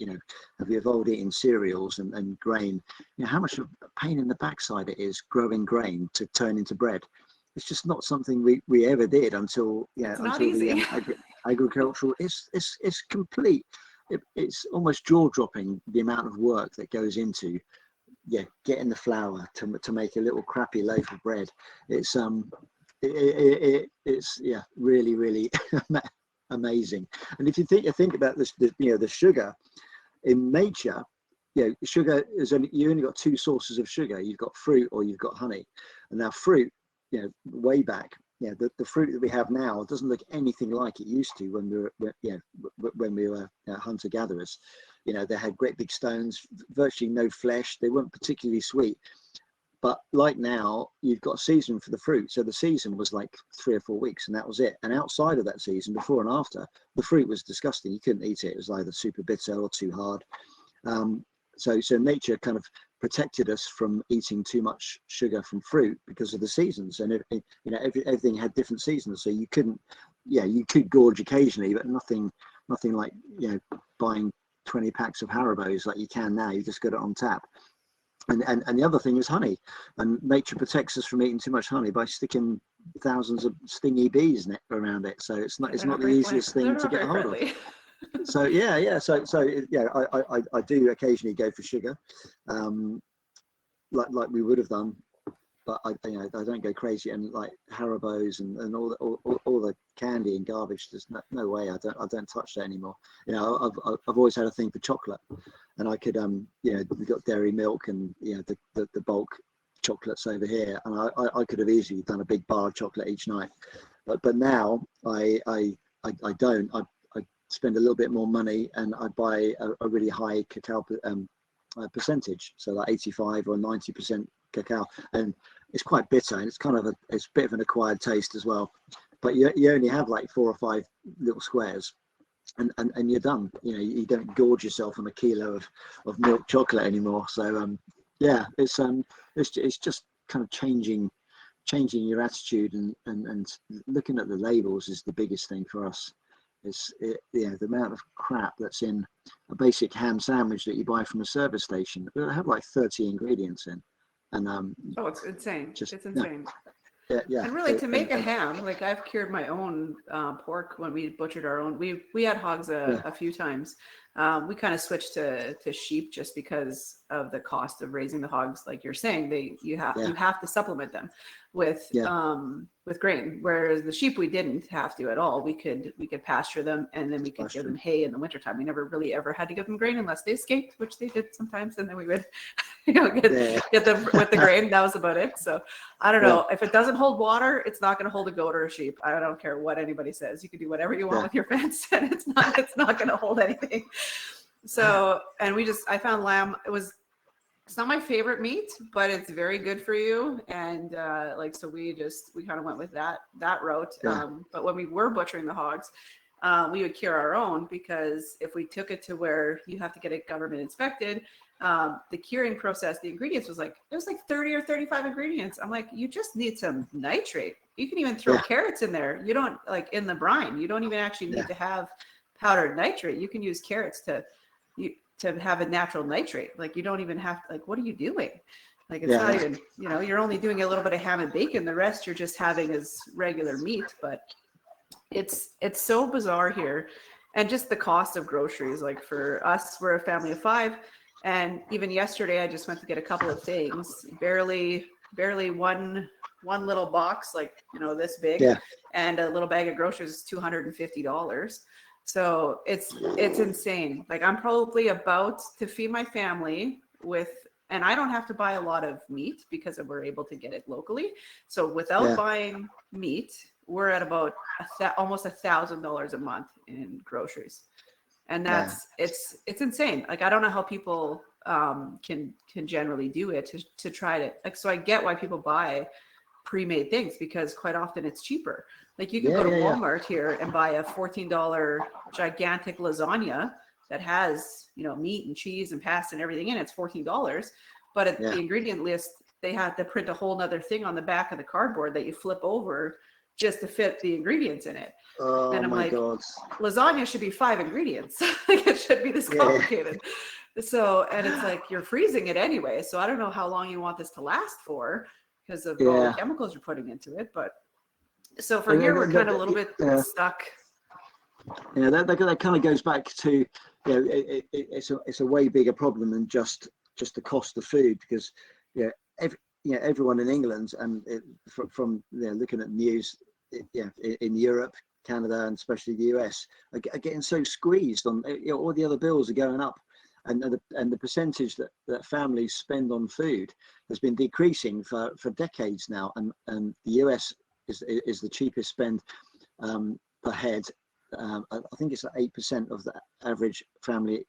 Have we evolved eating cereals and grain? How much of a pain in the backside it is growing grain to turn into bread. It's just not something we ever did until not easy. Agricultural. It's complete. It's almost jaw-dropping the amount of work that goes into getting the flour to make a little crappy loaf of bread. It's really, really amazing. And if you think about this, the sugar in nature, sugar is you only got two sources of sugar. You've got fruit or you've got honey. And now fruit, way back, the fruit that we have now doesn't look anything like it used to when we were hunter gatherers. They had great big stones, virtually no flesh. They weren't particularly sweet. But like now, you've got a season for the fruit. So the season was like 3 or 4 weeks, and that was it. And outside of that season, before and after, the fruit was disgusting. You couldn't eat it. It was either super bitter or too hard. So nature kind of protected us from eating too much sugar from fruit because of the seasons. And everything had different seasons. So you couldn't, you could gorge occasionally, but nothing like buying 20 packs of Haribo's like you can now. You just got it on tap. And the other thing is honey, and nature protects us from eating too much honey by sticking thousands of stingy bees around it. So it's not the easiest thing to get hold of. So I do occasionally go for sugar, like we would have done, but I don't go crazy. And like Haribo's and all the candy and garbage, there's no way I don't touch that anymore. I've always had a thing for chocolate, and I could we've got dairy milk and the bulk chocolates over here, and I could have easily done a big bar of chocolate each night, but now I don't. I spend a little bit more money and I buy a really high cacao percentage, so like 85 or 90% cacao, and it's quite bitter, and it's a bit of an acquired taste as well. But you only have like 4 or 5 little squares, and you're done. You don't gorge yourself on a kilo of milk chocolate anymore. So it's just kind of changing your attitude, and looking at the labels is the biggest thing for us. The amount of crap that's in a basic ham sandwich that you buy from a service station. It'll have like 30 ingredients in, and it's insane. It's insane. Yeah. And really, to make a ham, like I've cured my own pork when we butchered our own. We had hogs a few times. We kind of switched to sheep just because of the cost of raising the hogs. Like you're saying, you have to supplement them with grain, whereas the sheep we didn't have to at all. We could pasture them, and then we could give them hay in the wintertime. We never really ever had to give them grain unless they escaped, which they did sometimes, and then we would get them with the grain. That was about it. So I don't know, if it doesn't hold water, it's not going to hold a goat or a sheep. I don't care what anybody says. You can do whatever you want with your fence, and it's not going to hold anything. So, and I found lamb. It's not my favorite meat, but it's very good for you. And so we kind of went with that route. But when we were butchering the hogs, we would cure our own, because if we took it to where you have to get it government inspected, the curing process, the ingredients was like 30 or 35 ingredients. I'm like, you just need some nitrate. You can even throw carrots in there. You don't, like in the brine, you don't even actually need to have powdered nitrate. You can use carrots to have a natural nitrate. Like you don't even have to, like, what are you doing? Like it's not even, you're only doing a little bit of ham and bacon. The rest you're just having as regular meat. But it's so bizarre here. And just the cost of groceries, like for us, we're a family of 5. And even yesterday, I just went to get a couple of things, barely one little box, like, this big, and a little bag of groceries is $250. So it's insane. Like I'm probably about to feed my family and I don't have to buy a lot of meat because we're able to get it locally. So without buying meat, we're at about almost $1,000 a month in groceries. And that's, it's insane. Like, I don't know how people can generally do it to try to like. So I get why people buy pre-made things, because quite often it's cheaper. Like you can go to Walmart here and buy a $14 gigantic lasagna that has, you know, meat and cheese and pasta and everything in it. It's $14, but at the ingredient list, they have to print a whole nother thing on the back of the cardboard that you flip over just to fit the ingredients in it. Oh, and I'm my like, God. lasagna should be 5 ingredients. Like it should be this complicated. So, and it's like, you're freezing it anyway. So I don't know how long you want this to last for because of all the chemicals you're putting into it. But so for here, we're kind of a little bit stuck. Yeah, that kind of goes back to, you know, it's a way bigger problem than just the cost of food, because everyone in England and from looking at news, in Europe, Canada, and especially the US are getting so squeezed on, all the other bills are going up, and the percentage that families spend on food has been decreasing for decades now, and the US is the cheapest spend per head. I think it's like 8% of the average family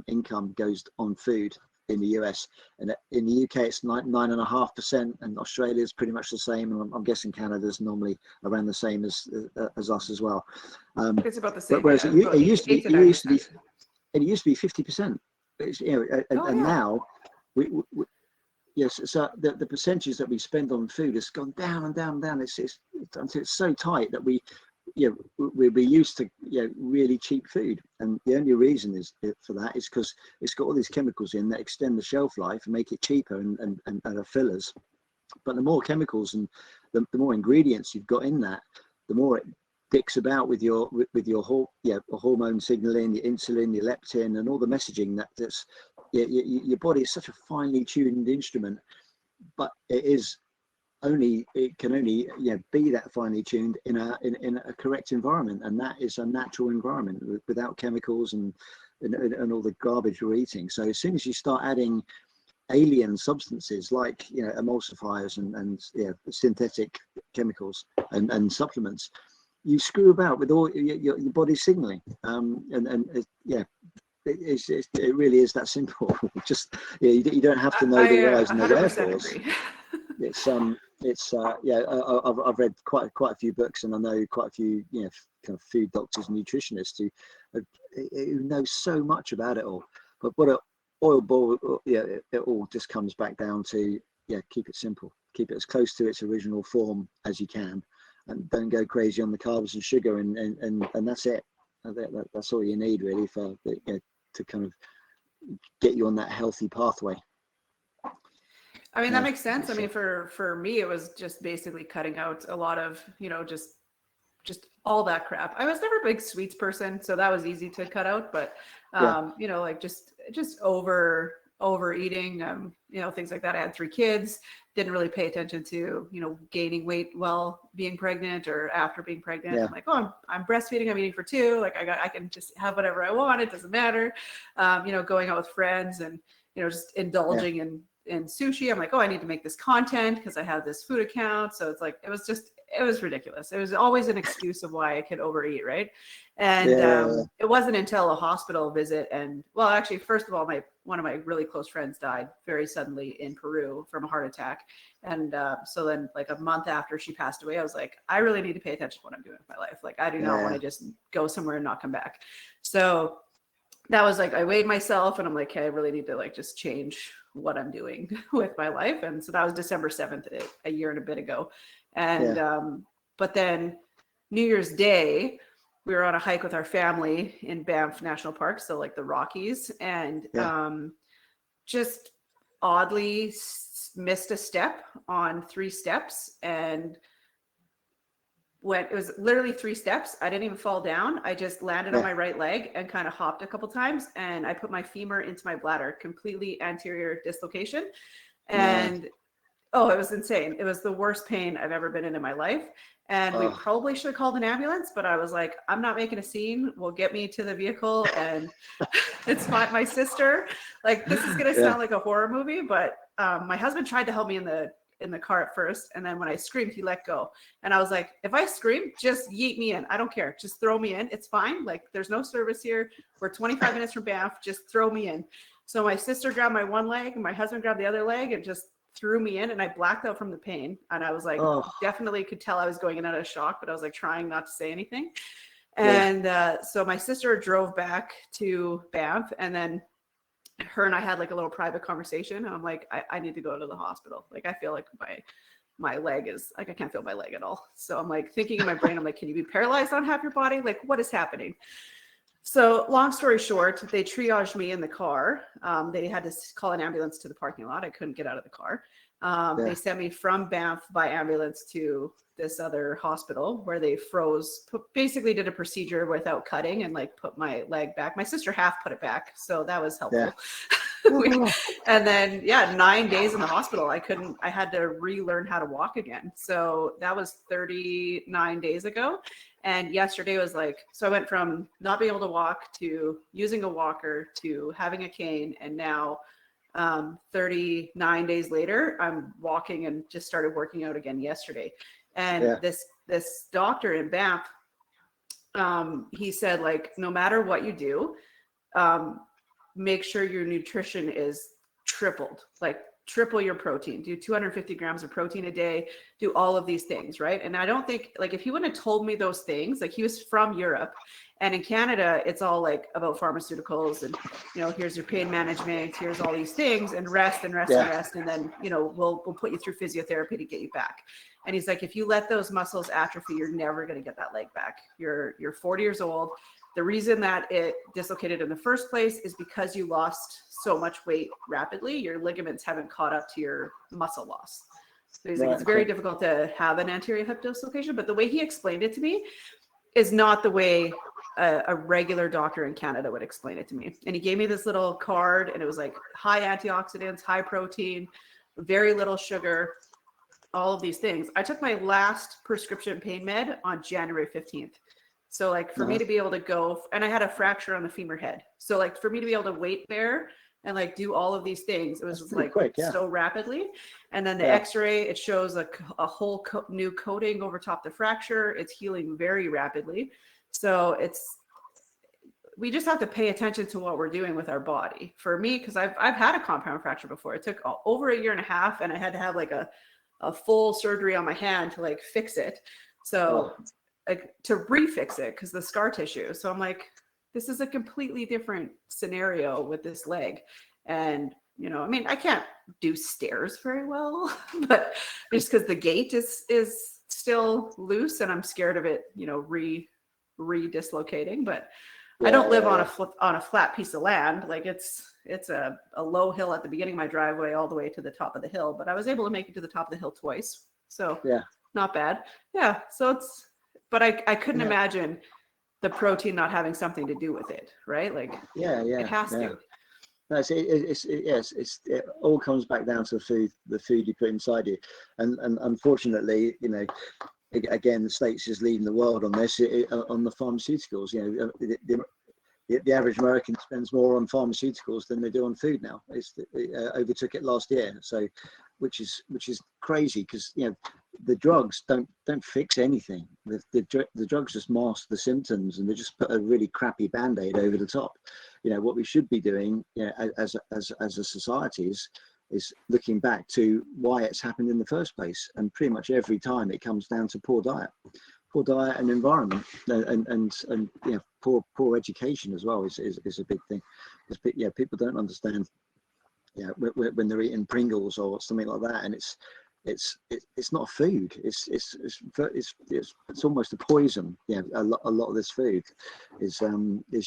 income goes on food in the US, and in the UK it's 9.5%, and Australia is pretty much the same, and I'm guessing Canada's normally around the same as us as well. It's about the same. Whereas it used to be 50%. It's, and now yes, so the percentage that we spend on food has gone down and down and down. It's so tight that we're used to really cheap food, and the only reason for that is because it's got all these chemicals in that extend the shelf life and make it cheaper and are fillers. But the more chemicals and the more ingredients you've got in that, the more it dicks about with your hormone signaling, your insulin, your leptin, and all the messaging that's your body is such a finely tuned instrument, but it can only be that finely tuned in a correct environment, and that is a natural environment without chemicals and all the garbage we're eating. So as soon as you start adding alien substances like emulsifiers and synthetic chemicals and supplements, you screw about with all your body's signaling, it really is that simple. Just you don't have to know the whys and the wherefores. I've read quite a few books, and I know quite a few kind of food doctors and nutritionists who know so much about it all. But what it all just comes back down to keep it simple, keep it as close to its original form as you can, and don't go crazy on the carbs and sugar, and that's it. That's all you need really to kind of get you on that healthy pathway. I mean, that makes sense. I mean, for me, it was just basically cutting out a lot of, just all that crap. I was never a big sweets person, so that was easy to cut out. But, like just overeating, things like that. I had 3 kids, didn't really pay attention to, gaining weight while being pregnant or after being pregnant. I'm like, oh, I'm breastfeeding, I'm eating for 2. Like I can just have whatever I want. It doesn't matter. Going out with friends and, just indulging in sushi. I'm like, oh, I need to make this content because I have this food account. So it's like, it was ridiculous. It was always an excuse of why I could overeat. Right. And it wasn't until a hospital visit. And well, actually, first of all, one of my really close friends died very suddenly in Peru from a heart attack. And so then like a month after she passed away, I was like, I really need to pay attention to what I'm doing with my life. Like, I do not want to just go somewhere and not come back. So that was like, I weighed myself and I'm like, hey, I really need to like just change what I'm doing with my life. And so that was December 7th, a year and a bit ago. And, but then New Year's Day, we were on a hike with our family in Banff National Park. So like the Rockies, and just oddly missed a step on 3 steps, and it was literally 3 steps. I didn't even fall down. I just landed on my right leg and kind of hopped a couple times, and I put my femur into my bladder, completely anterior dislocation. And oh, it was insane. It was the worst pain I've ever been in my life. And we probably should have called an ambulance, but I was like, I'm not making a scene. We'll get me to the vehicle, and it's my sister. Like, this is going to sound like a horror movie, but my husband tried to help me in the car at first, and then when I screamed, he let go. And I was like, if I scream, just yeet me in. I don't care. Just throw me in. It's fine. Like, there's no service here. We're 25 minutes from Banff. Just throw me in. So my sister grabbed my one leg and my husband grabbed the other leg and just threw me in, and I blacked out from the pain. And I was like, definitely could tell I was going in out of shock, but I was like trying not to say anything. And so my sister drove back to Banff, and then her and I had like a little private conversation. And I'm like, I need to go to the hospital. Like, I feel like my leg is like, I can't feel my leg at all. So I'm like thinking in my brain, I'm like, can you be paralyzed on half your body? Like, what is happening? So long story short, they triaged me in the car. They had to call an ambulance to the parking lot. I couldn't get out of the car. They sent me from Banff by ambulance to this other hospital where they basically did a procedure without cutting and like put my leg back. My sister half put it back. So that was helpful. And then, 9 days in the hospital. I had to relearn how to walk again. So that was 39 days ago. And yesterday was like, so I went from not being able to walk to using a walker to having a cane. And now 39 days later, I'm walking and just started working out again yesterday. And this doctor in Banff, he said, like, no matter what you do, make sure your nutrition is tripled, like triple your protein, do 250 grams of protein a day, do all of these things, right? And I don't think, like, if he wouldn't have told me those things, like, he was from Europe, and in Canada, it's all like about pharmaceuticals and, here's your pain management, here's all these things, and rest and rest and rest. And then, we'll put you through physiotherapy to get you back. And he's like, if you let those muscles atrophy, you're never going to get that leg back. You're 40 years old. The reason that it dislocated in the first place is because you lost so much weight rapidly. Your ligaments haven't caught up to your muscle loss. So he's like, it's very difficult to have an anterior hip dislocation. But the way he explained it to me is not the way a regular doctor in Canada would explain it to me. And he gave me this little card, and it was like high antioxidants, high protein, very little sugar, all of these things. I took my last prescription pain med on January 15th. So like for me to be able to go, and I had a fracture on the femur head. So like for me to be able to weight bear and like do all of these things, it was like quick, so rapidly. And then the x-ray, it shows a whole new coating over top the fracture. It's healing very rapidly. So we just have to pay attention to what we're doing with our body. For me, because I've had a compound fracture before. It took over 1.5 years, and I had to have like a full surgery on my hand to like fix it. So like to refix it because the scar tissue. So I'm like, this is a completely different scenario with this leg. And, I mean, I can't do stairs very well, but just because the gait is still loose and I'm scared of it, re-dislocating, but I don't live on a flat piece of land. Like it's a low hill at the beginning of my driveway all the way to the top of the hill, but I was able to make it to the top of the hill twice. So not bad. Yeah. So but I couldn't imagine the protein not having something to do with it. Right. Like, it has to. No, it all comes back down to the food you put inside you. And unfortunately, again, the States is leading the world on this, on the pharmaceuticals. The average American spends more on pharmaceuticals than they do on food now. It overtook it last year. So, which is crazy because the drugs don't fix anything. The drugs just mask the symptoms, and they just put a really crappy band-aid over the top. What we should be doing, as a society is looking back to why it's happened in the first place. And pretty much every time it comes down to poor diet and environment, and poor education as well is a big thing. Because people don't understand. When they're eating Pringles or something like that, and it's not food. It's almost a poison. A lot of this food is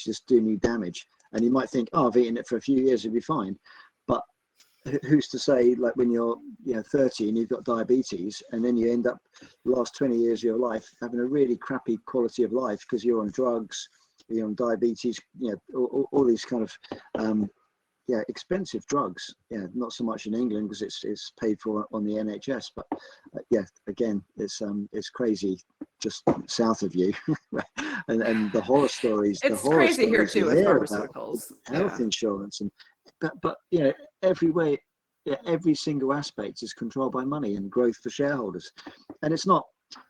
just doing you damage. And you might think, I've eaten it for a few years, it'll be fine. But who's to say, like when you're 30 and you've got diabetes, and then you end up the last 20 years of your life having a really crappy quality of life because you're on drugs, you're on diabetes, all these kind of expensive drugs. Not so much in England because it's paid for on the NHS, but again, it's crazy just south of you. and the horror stories. It's crazy here too with pharmaceuticals, health insurance, and but every single aspect is controlled by money and growth for shareholders, and it's not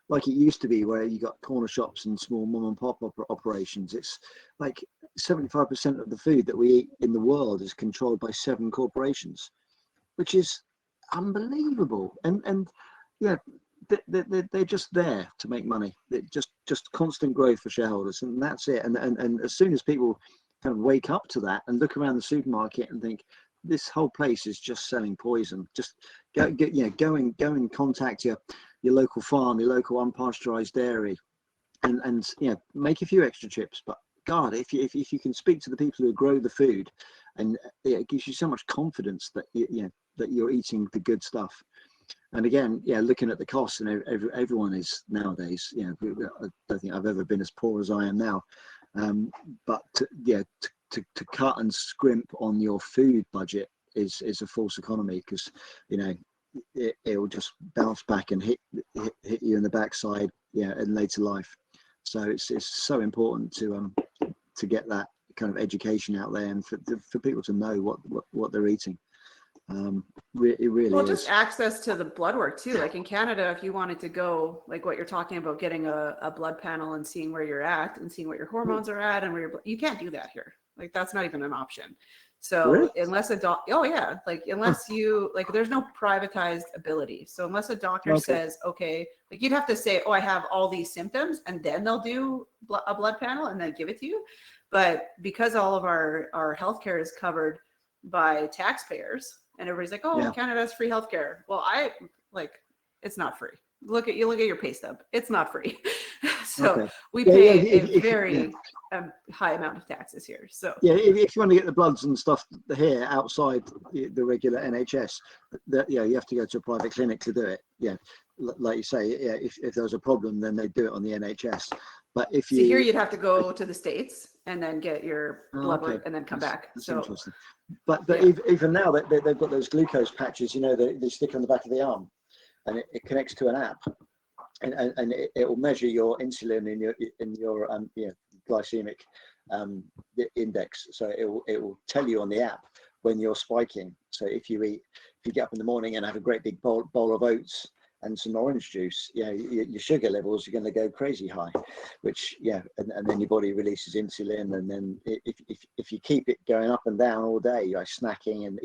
like it used to be where you got corner shops and small mom and pop operations. It's like 75% of the food that we eat in the world is controlled by 7 corporations, which is unbelievable. And yeah, they're just there to make money. Just constant growth for shareholders, and that's it. And as soon as people kind of wake up to that and look around the supermarket and think, this whole place is just selling poison, just go and contact your local farm, your local unpasteurized dairy, and make a few extra trips. But God, if you can speak to the people who grow the food, and it gives you so much confidence that that you're eating the good stuff. And again, looking at the costs, and everyone is nowadays. I don't think I've ever been as poor as I am now. But to cut and scrimp on your food budget is a false economy, because it will just bounce back and hit you in the backside in later life. So it's so important to get that kind of education out there, and for people to know what they're eating. It really well, is. just access to the blood work too. Like in Canada, if you wanted to go, like what you're talking about, getting a blood panel and seeing where you're at and seeing what your hormones are at and where you can't do that here. Like that's not even an option. So Really? unless unless you there's no privatized ability. So unless a doctor Okay. says, okay, like you'd have to say, oh, I have all these symptoms, and then they'll do a blood panel and then give it to you. But because all of our healthcare is covered by taxpayers, and everybody's like, oh, Yeah. Canada has free healthcare. Well, it's not free. Look at your pay stub. It's not free. So Okay. we Yeah, pay if- a very high amount of taxes here. So if you want to get the bloods and stuff here outside the regular NHS, you have to go to a private clinic to do it. Like you say, if there's a problem, then they do it on the NHS. But if you see, here you'd have to go to the States and then get your blood okay. work and then come back. That's So interesting. But yeah. even now they've got those glucose patches, they stick on the back of the arm, and it connects to an app, and it will measure your insulin in your glycemic index. So it will tell you on the app when you're spiking. So if you get up in the morning and have a great big bowl of oats and some orange juice, your sugar levels are going to go crazy high, which and then your body releases insulin, and then if you keep it going up and down all day, you're snacking and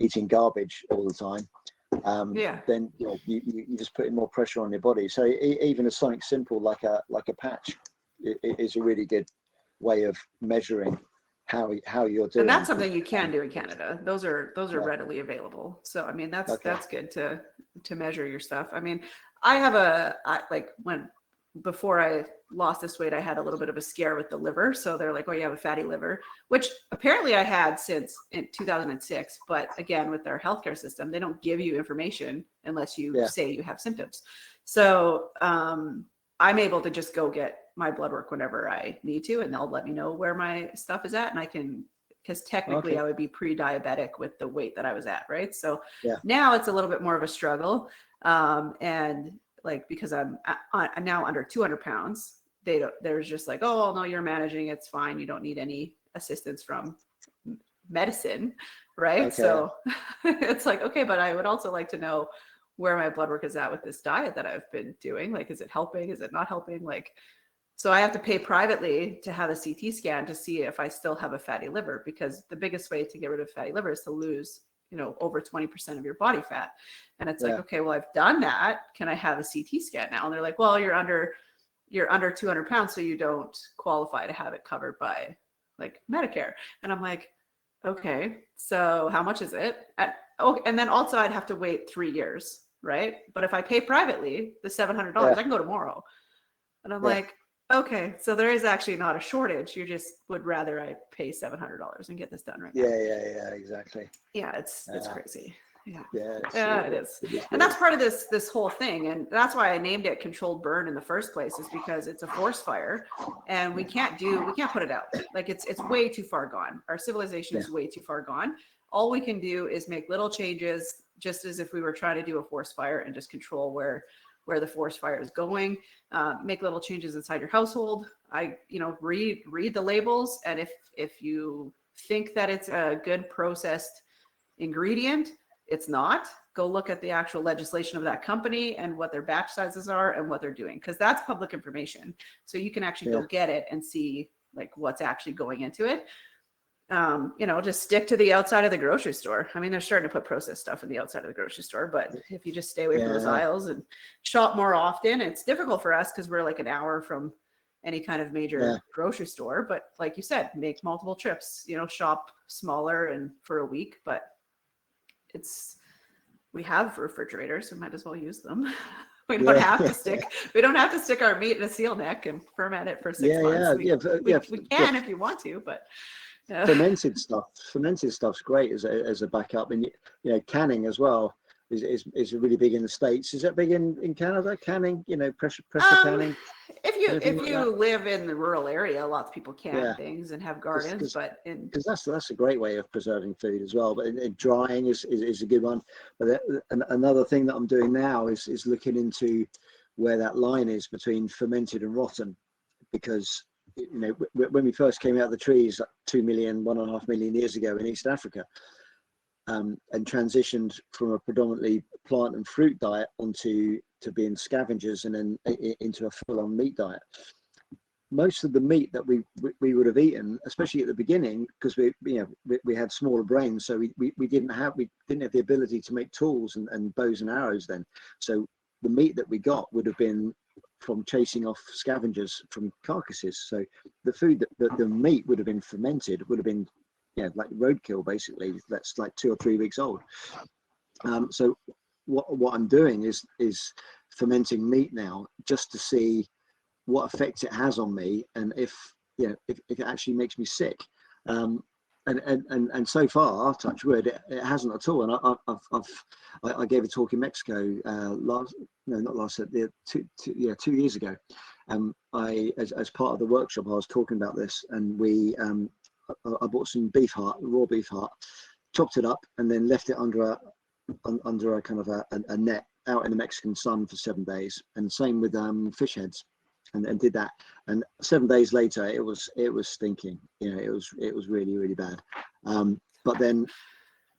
eating garbage all the time, then you just putting more pressure on your body. So even something simple like a patch is a really good way of measuring how you're doing. And that's something you can do in Canada. Those are readily available. So I mean that's good to measure your stuff. I mean, before I lost this weight, I had a little bit of a scare with the liver. So they're like, oh, you have a fatty liver, which apparently I had since in 2006. But again, with our healthcare system, they don't give you information unless you say you have symptoms. So I'm able to just go get my blood work whenever I need to, and they'll let me know where my stuff is at, and I can, because technically I would be pre-diabetic with the weight that I was at, right? So now it's a little bit more of a struggle, and like because I'm now under 200 pounds, there's just like, oh no, you're managing, it's fine, you don't need any assistance from medicine, right? Okay. So it's like, okay, but I would also like to know where my blood work is at with this diet that I've been doing. Like, is it helping? Is it not helping? Like, so I have to pay privately to have a CT scan to see if I still have a fatty liver, because the biggest way to get rid of fatty liver is to lose, over 20% of your body fat. And it's like, okay, well, I've done that. Can I have a CT scan now? And they're like, well, you're under 200 pounds, so you don't qualify to have it covered by like Medicare. And I'm like, okay, so how much is it? And then also I'd have to wait 3 years, right? But if I pay privately, the $700, I can go tomorrow. And I'm like, okay, so there is actually not a shortage. You just would rather I pay $700 and get this done right now. Yeah, exactly. Yeah, it's crazy. Yeah, it is. It And that's part of this whole thing. And that's why I named it controlled burn in the first place, is because it's a forest fire, and we can't put it out. Like it's way too far gone. Our civilization is way too far gone. All we can do is make little changes, just as if we were trying to do a forest fire, and just control where the forest fire is going. Make little changes inside your household. Read the labels, and if you think that it's a good processed ingredient, it's not. Go look at the actual legislation of that company and what their batch sizes are and what they're doing, because that's public information. So you can actually go get it and see like what's actually going into it. Just stick to the outside of the grocery store. I mean, they're starting to put processed stuff in the outside of the grocery store, but if you just stay away from those aisles and shop more often, it's difficult for us because we're like an hour from any kind of major grocery store. But like you said, make multiple trips, shop smaller and for a week, but we have refrigerators, so might as well use them. We don't have to stick our meat in a seal neck and ferment it for 6 months. We can if you want to, but fermented stuff's great as a backup. And canning as well is really big in the States. Is that big in Canada? Canning, pressure canning. If you live in the rural area, lots of people can things and have gardens, because that's a great way of preserving food as well. But drying is a good one. But another thing that I'm doing now is looking into where that line is between fermented and rotten, because when we first came out of the trees like 1.5 million years ago in East Africa, and transitioned from a predominantly plant and fruit diet onto being scavengers and then into a full-on meat diet. Most of the meat that we would have eaten, especially at the beginning, because we had smaller brains, so we didn't have the ability to make tools and bows and arrows then. So the meat that we got would have been from chasing off scavengers from carcasses. So the food the meat would have been fermented, would have been like roadkill basically. That's like 2 or 3 weeks old. So what I'm doing is fermenting meat now, just to see what effect it has on me, and if it actually makes me sick. And so far, touch wood, it hasn't at all. And I gave a talk in Mexico two years ago. As part of the workshop, I was talking about this, and I bought some raw beef heart, chopped it up, and then left it under a kind of a net out in the Mexican sun for 7 days. And same with fish heads. And did that, and 7 days later it was stinking. It was really, really bad. But then,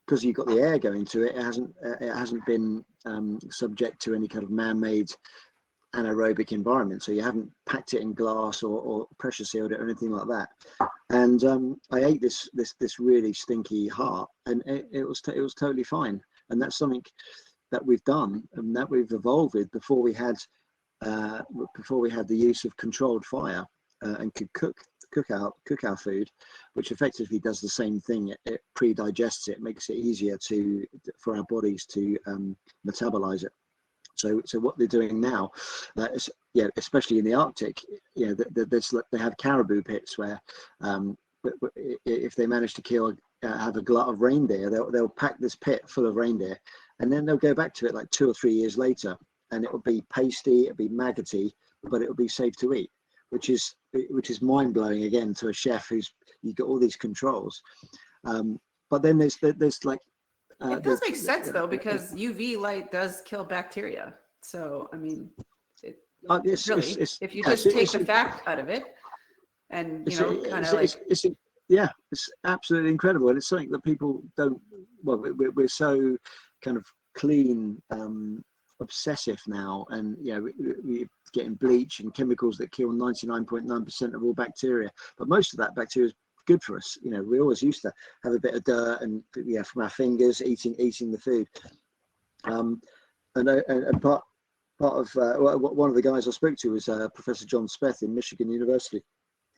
because you've got the air going to it, it hasn't been subject to any kind of man-made anaerobic environment. So you haven't packed it in glass or pressure sealed it or anything like that. And I ate this really stinky heart, and it was totally fine. And that's something that we've done and that we've evolved with before we had the use of controlled fire and could cook our food, which effectively does the same thing. It pre-digests it, makes it easier for our bodies to metabolize it. So what they're doing now, especially in the Arctic, they have caribou pits where if they manage to have a glut of reindeer, they'll pack this pit full of reindeer, and then they'll go back to it like 2 or 3 years later, and it will be pasty, it'll be maggoty, but it will be safe to eat, which is mind blowing again to a chef you've got all these controls. But then there's like it does make sense though, because UV light does kill bacteria. So I mean, if you just take the fat out of it, and it's absolutely incredible, and it's something that people don't. Well, we're so kind of clean. Obsessive now, and we're getting bleach and chemicals that kill 99.9% of all bacteria, but most of that bacteria is good for us. We always used to have a bit of dirt and from our fingers eating the food. And part of one of the guys I spoke to was Professor John Speth in Michigan University.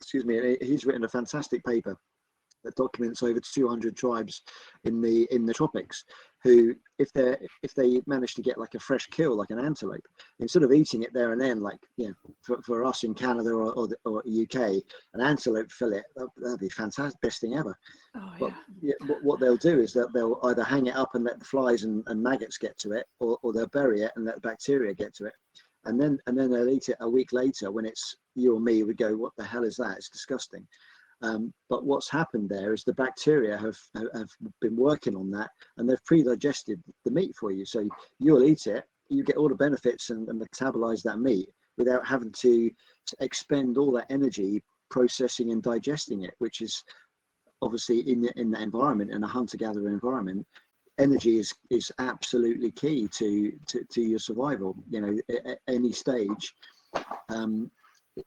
Excuse me. And he's written a fantastic paper that documents over 200 tribes in the tropics, who if they manage to get like a fresh kill, like an antelope, instead of eating it there and then, like for us in Canada or UK, an antelope fillet, that'd be fantastic, best thing ever. But what they'll do is that they'll either hang it up and let the flies and maggots get to it, or they'll bury it and let the bacteria get to it, and then they'll eat it a week later, when it's you or me would go, what the hell is that? It's disgusting. But what's happened there is the bacteria have been working on that, and they've pre-digested the meat for you. So you'll eat it, you get all the benefits and metabolize that meat without having to expend all that energy processing and digesting it, which is obviously in that environment, in a hunter-gatherer environment. Energy is absolutely key to your survival. At any stage.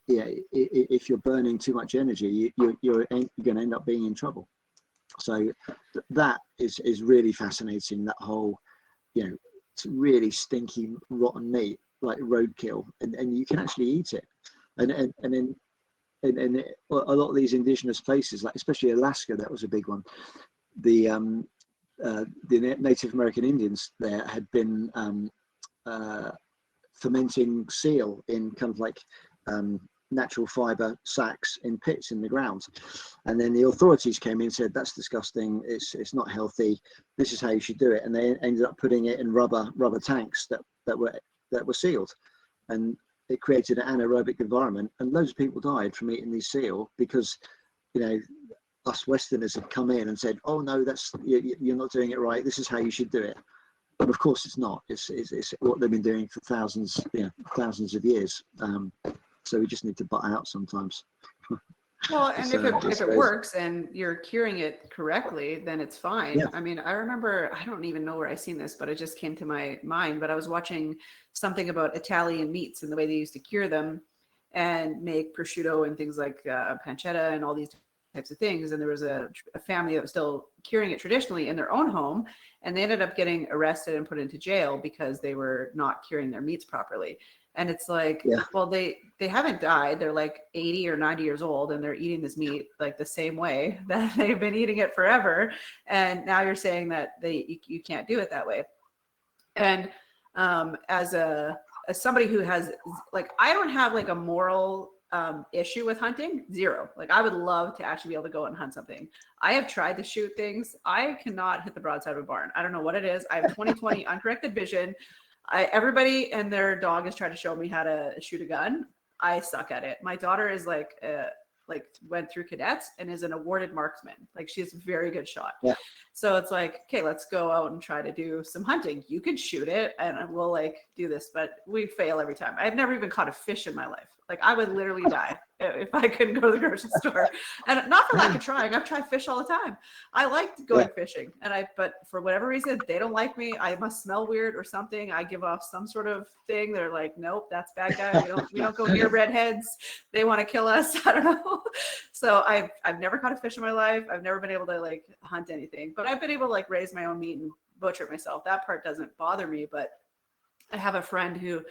yeah, if you're burning too much energy, you're going to end up being in trouble. So that is really fascinating. That whole, it's really stinky, rotten meat like roadkill, and you can actually eat it, and then a lot of these indigenous places, like especially Alaska, that was a big one. The Native American Indians there had been fermenting seal in kind of like natural fiber sacks in pits in the ground, and then the authorities came in and said that's disgusting, it's not healthy, this is how you should do it, and they ended up putting it in rubber tanks that were sealed, and it created an anaerobic environment, and loads of people died from eating these seal because us Westerners had come in and said, oh no, that's you're not doing it right, this is how you should do it. But of course it's not. It's what they've been doing for thousands of years. So we just need to butt out sometimes. Well, and So if it works and you're curing it correctly, then it's fine. Yeah. I mean, I remember, I don't even know where I seen this, but it just came to my mind. But I was watching something about Italian meats and the way they used to cure them and make prosciutto and things like pancetta and all these types of things. And there was a family that was still curing it traditionally in their own home, and they ended up getting arrested and put into jail because they were not curing their meats properly. And it's like, well, they haven't died. They're like 80 or 90 years old, and they're eating this meat like the same way that they've been eating it forever. And now you're saying that you can't do it that way. And as somebody who has, like, I don't have like a moral issue with hunting, zero. Like, I would love to actually be able to go and hunt something. I have tried to shoot things. I cannot hit the broadside of a barn. I don't know what it is. I have 20/20 uncorrected vision. Everybody and their dog has tried to show me how to shoot a gun. I suck at it. My daughter is like went through cadets and is an awarded marksman. Like, she's a very good shot. Yeah. So it's like, okay, let's go out and try to do some hunting. You can shoot it and we'll like do this, but we fail every time. I've never even caught a fish in my life. Like, I would literally die if I couldn't go to the grocery store. And not for lack of trying. I've tried fish all the time. I liked going fishing, but for whatever reason, they don't like me. I must smell weird or something. I give off some sort of thing. They're like, nope, that's bad guy. We don't go near redheads. They want to kill us. I don't know. So I've never caught a fish in my life. I've never been able to like hunt anything, but I've been able to like raise my own meat and butcher it myself. That part doesn't bother me, but I have a friend who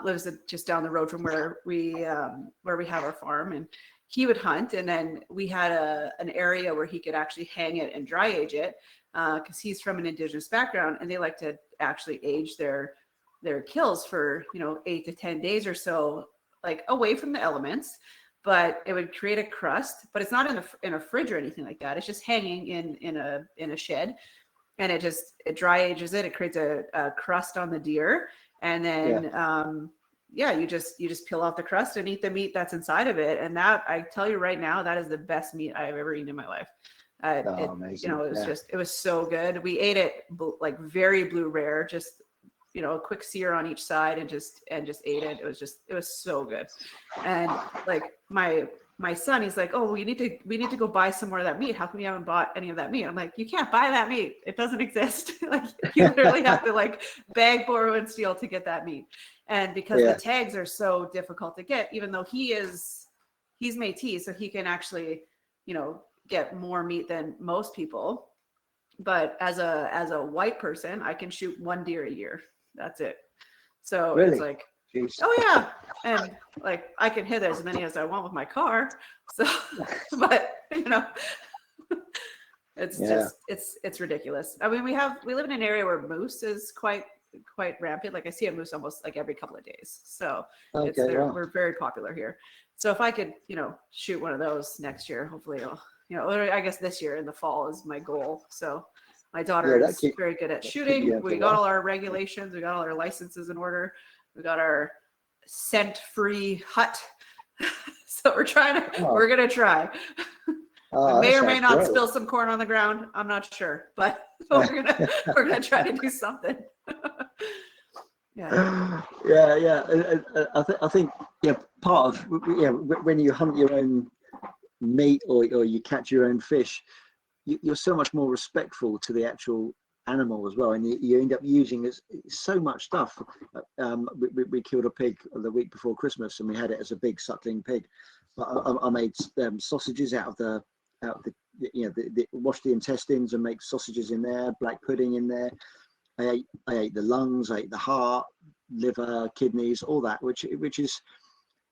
lives just down the road from where we have our farm, and he would hunt. And then we had an area where he could actually hang it and dry age it because he's from an indigenous background, and they like to actually age their kills for 8 to 10 days or so, like away from the elements. But it would create a crust, but it's not in a fridge or anything like that. It's just hanging in a shed, and it dry ages it. It creates a crust on the deer, and then you just peel off the crust and eat the meat that's inside of it. And that, I tell you right now, that is the best meat I've ever eaten in my life. Amazing. It was so good. We ate it like very blue rare, just a quick sear on each side, and just ate it. It was so good. And like my son, he's like, oh, we need to go buy some more of that meat. How come you haven't bought any of that meat? I'm like, you can't buy that meat. It doesn't exist. Like, you literally have to like beg, borrow, and steal to get that meat. And because the tags are so difficult to get, even though he's Métis, so he can actually, get more meat than most people. But as a white person, I can shoot one deer a year. That's it. So really? It's like, Jeez. oh yeah. And like, I can hit as many as I want with my car. So, but it's just, it's ridiculous. I mean, we live in an area where moose is quite rampant. Like, I see a moose almost like every couple of days. So we're very popular here. So if I could, shoot one of those next year, hopefully or I guess this year in the fall is my goal. So my daughter is very good at shooting. We got all our regulations. We got all our licenses in order. We got our scent-free hut. So we're going to try. Oh, may or may not spill some corn on the ground. I'm not sure, but we're gonna try to do something. Yeah. I think part of when you hunt your own meat or you catch your own fish, you're so much more respectful to the actual animal as well, and you end up using so much stuff. We killed a pig the week before Christmas, and we had it as a big suckling pig. But I made sausages out of the wash the intestines and make sausages in there, black pudding in there. I ate the lungs, I ate the heart, liver, kidneys, all that, which is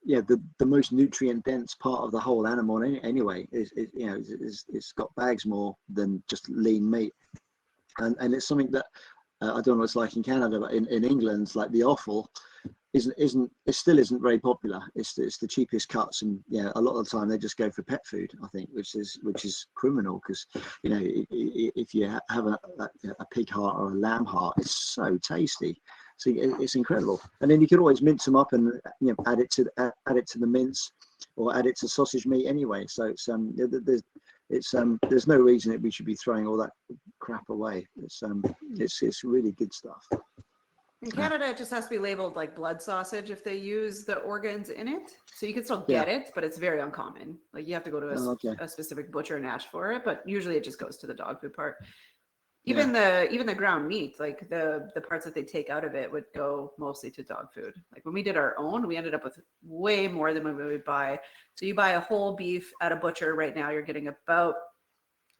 the most nutrient dense part of the whole animal anyway. It's got bags more than just lean meat, and it's something that I don't know what it's like in Canada, but in England, like the offal it still isn't very popular. It's the cheapest cuts, and a lot of the time they just go for pet food, I think, which is criminal, because if you have a pig heart or a lamb heart, it's so tasty. So it's incredible. And then you can always mince them up and add it to the mince, or add it to sausage meat anyway. So there's no reason that we should be throwing all that crap away. It's really good stuff. In Canada, it just has to be labeled like blood sausage if they use the organs in it. So you can still get it, but it's very uncommon. Like you have to go to a specific butcher and ask for it, but usually it just goes to the dog food part. Even the ground meat, like the parts that they take out of it would go mostly to dog food. Like when we did our own, we ended up with way more than we would buy. So you buy a whole beef at a butcher right now, you're getting about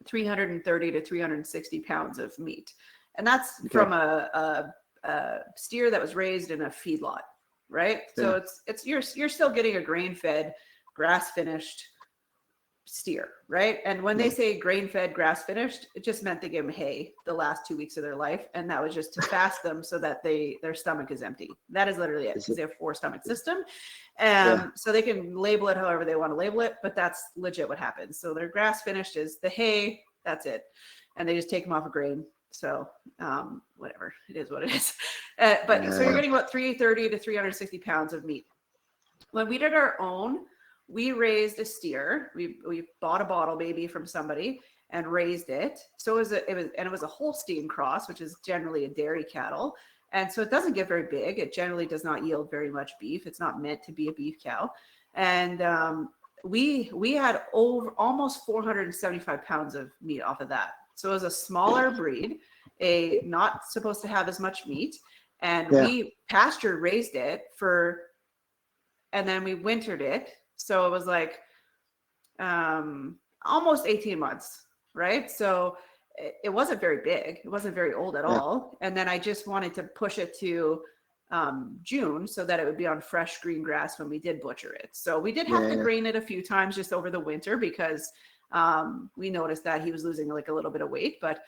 330 to 360 pounds of meat. And that's from a steer that was raised in a feedlot, right? So it's you're still getting a grain-fed, grass-finished steer, right? And when they say grain-fed, grass-finished, it just meant they gave them hay the last 2 weeks of their life, and that was just to fast them so that their stomach is empty. That is literally it, because they have a 4-stomach system, so they can label it however they want to label it, but that's legit what happens. So their grass-finished is the hay, that's it, and they just take them off of grain. So whatever, it is what it is. So you're getting about 330 to 360 pounds of meat. When we did our own, we raised a steer. We bought a bottle baby from somebody and raised it. So it was a Holstein cross, which is generally a dairy cattle. And so it doesn't get very big. It generally does not yield very much beef. It's not meant to be a beef cow. And we had almost 475 pounds of meat off of that. So it was a smaller breed, not supposed to have as much meat. And we pasture raised it and then we wintered it. So it was like almost 18 months, right? So it wasn't very big. It wasn't very old at all. And then I just wanted to push it to June so that it would be on fresh green grass when we did butcher it. So we did have to grain it a few times just over the winter, because we noticed that he was losing like a little bit of weight, but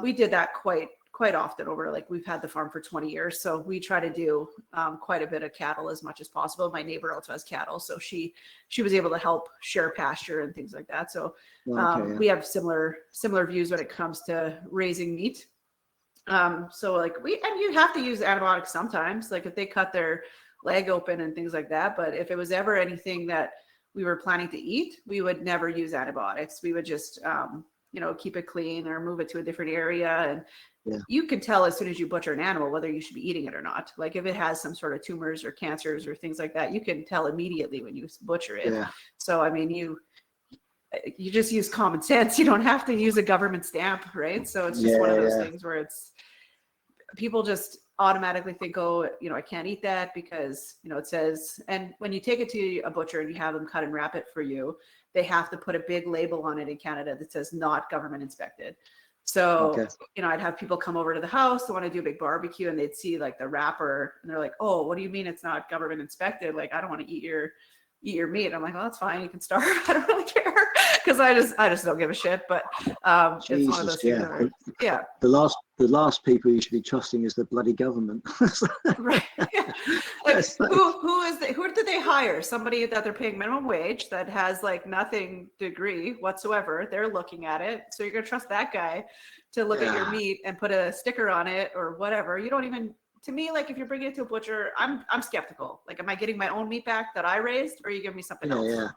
we did that quite often over, like, we've had the farm for 20 years. So we try to do quite a bit of cattle as much as possible. My neighbor also has cattle, so she was able to help share pasture and things like that. So we have similar views when it comes to raising meat. So like and you have to use antibiotics sometimes, like if they cut their leg open and things like that. But if it was ever anything that we were planning to eat, we would never use antibiotics. We would just, keep it clean or move it to a different area. And you can tell as soon as you butcher an animal whether you should be eating it or not. Like if it has some sort of tumors or cancers or things like that, you can tell immediately when you butcher it. Yeah. So, I mean, you just use common sense. You don't have to use a government stamp, right? So it's just one of those things where people just automatically think, oh, I can't eat that because, it says, and when you take it to a butcher and you have them cut and wrap it for you, they have to put a big label on it in Canada that says not government inspected. So, I'd have people come over to the house, they want to do a big barbecue, and they'd see like the wrapper and they're like, oh, what do you mean it's not government inspected? Like, I don't want to eat your meat. I'm like, oh, that's fine. You can starve. I don't really care. Because I just don't give a shit. But it's one of those things. The last people you should be trusting is the bloody government. Right. Like, who did they hire? Somebody that they're paying minimum wage that has like nothing degree whatsoever. They're looking at it. So you're gonna trust that guy to look at your meat and put a sticker on it or whatever. You don't even. To me, like if you're bringing it to a butcher, I'm skeptical. Like, am I getting my own meat back that I raised, or are you giving me something else?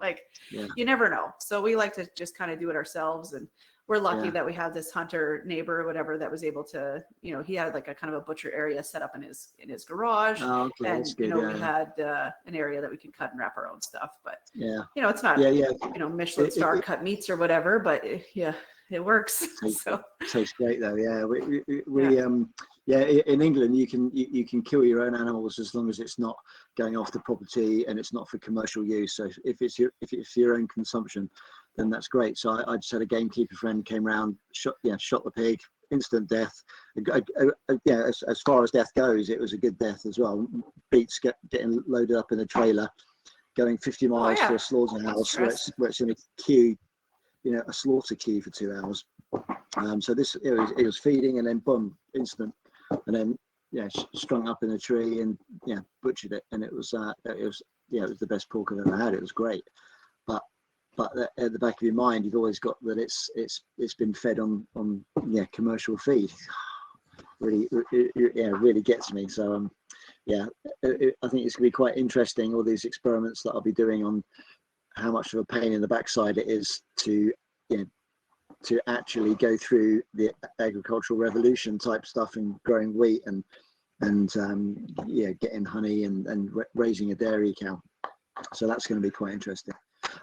You never know. So we like to just kind of do it ourselves, and we're lucky that we have this hunter neighbor or whatever that was able to, he had like a kind of a butcher area set up in his garage, and we had an area that we could cut and wrap our own stuff. But it's not Michelin star cut meats or whatever. But it works. Tastes, So tastes great though. Yeah, in England you can kill your own animals as long as it's not going off the property and it's not for commercial use. So if it's your own consumption, then that's great. So I just had a gamekeeper friend came round, shot the pig, instant death. As far as death goes, it was a good death as well. Beats getting loaded up in a trailer, going 50 miles to a slaughterhouse where it's in a queue, a slaughter queue for 2 hours. So it was feeding and then boom, instant, and then strung up in a tree and butchered it, and it was the best pork I've ever had. It was great, but at the back of your mind, you've always got that it's been fed on commercial feed. Really gets me. So I think it's gonna be quite interesting, all these experiments that I'll be doing on how much of a pain in the backside it is to actually go through the agricultural revolution type stuff and growing wheat and getting honey and raising a dairy cow. So that's going to be quite interesting.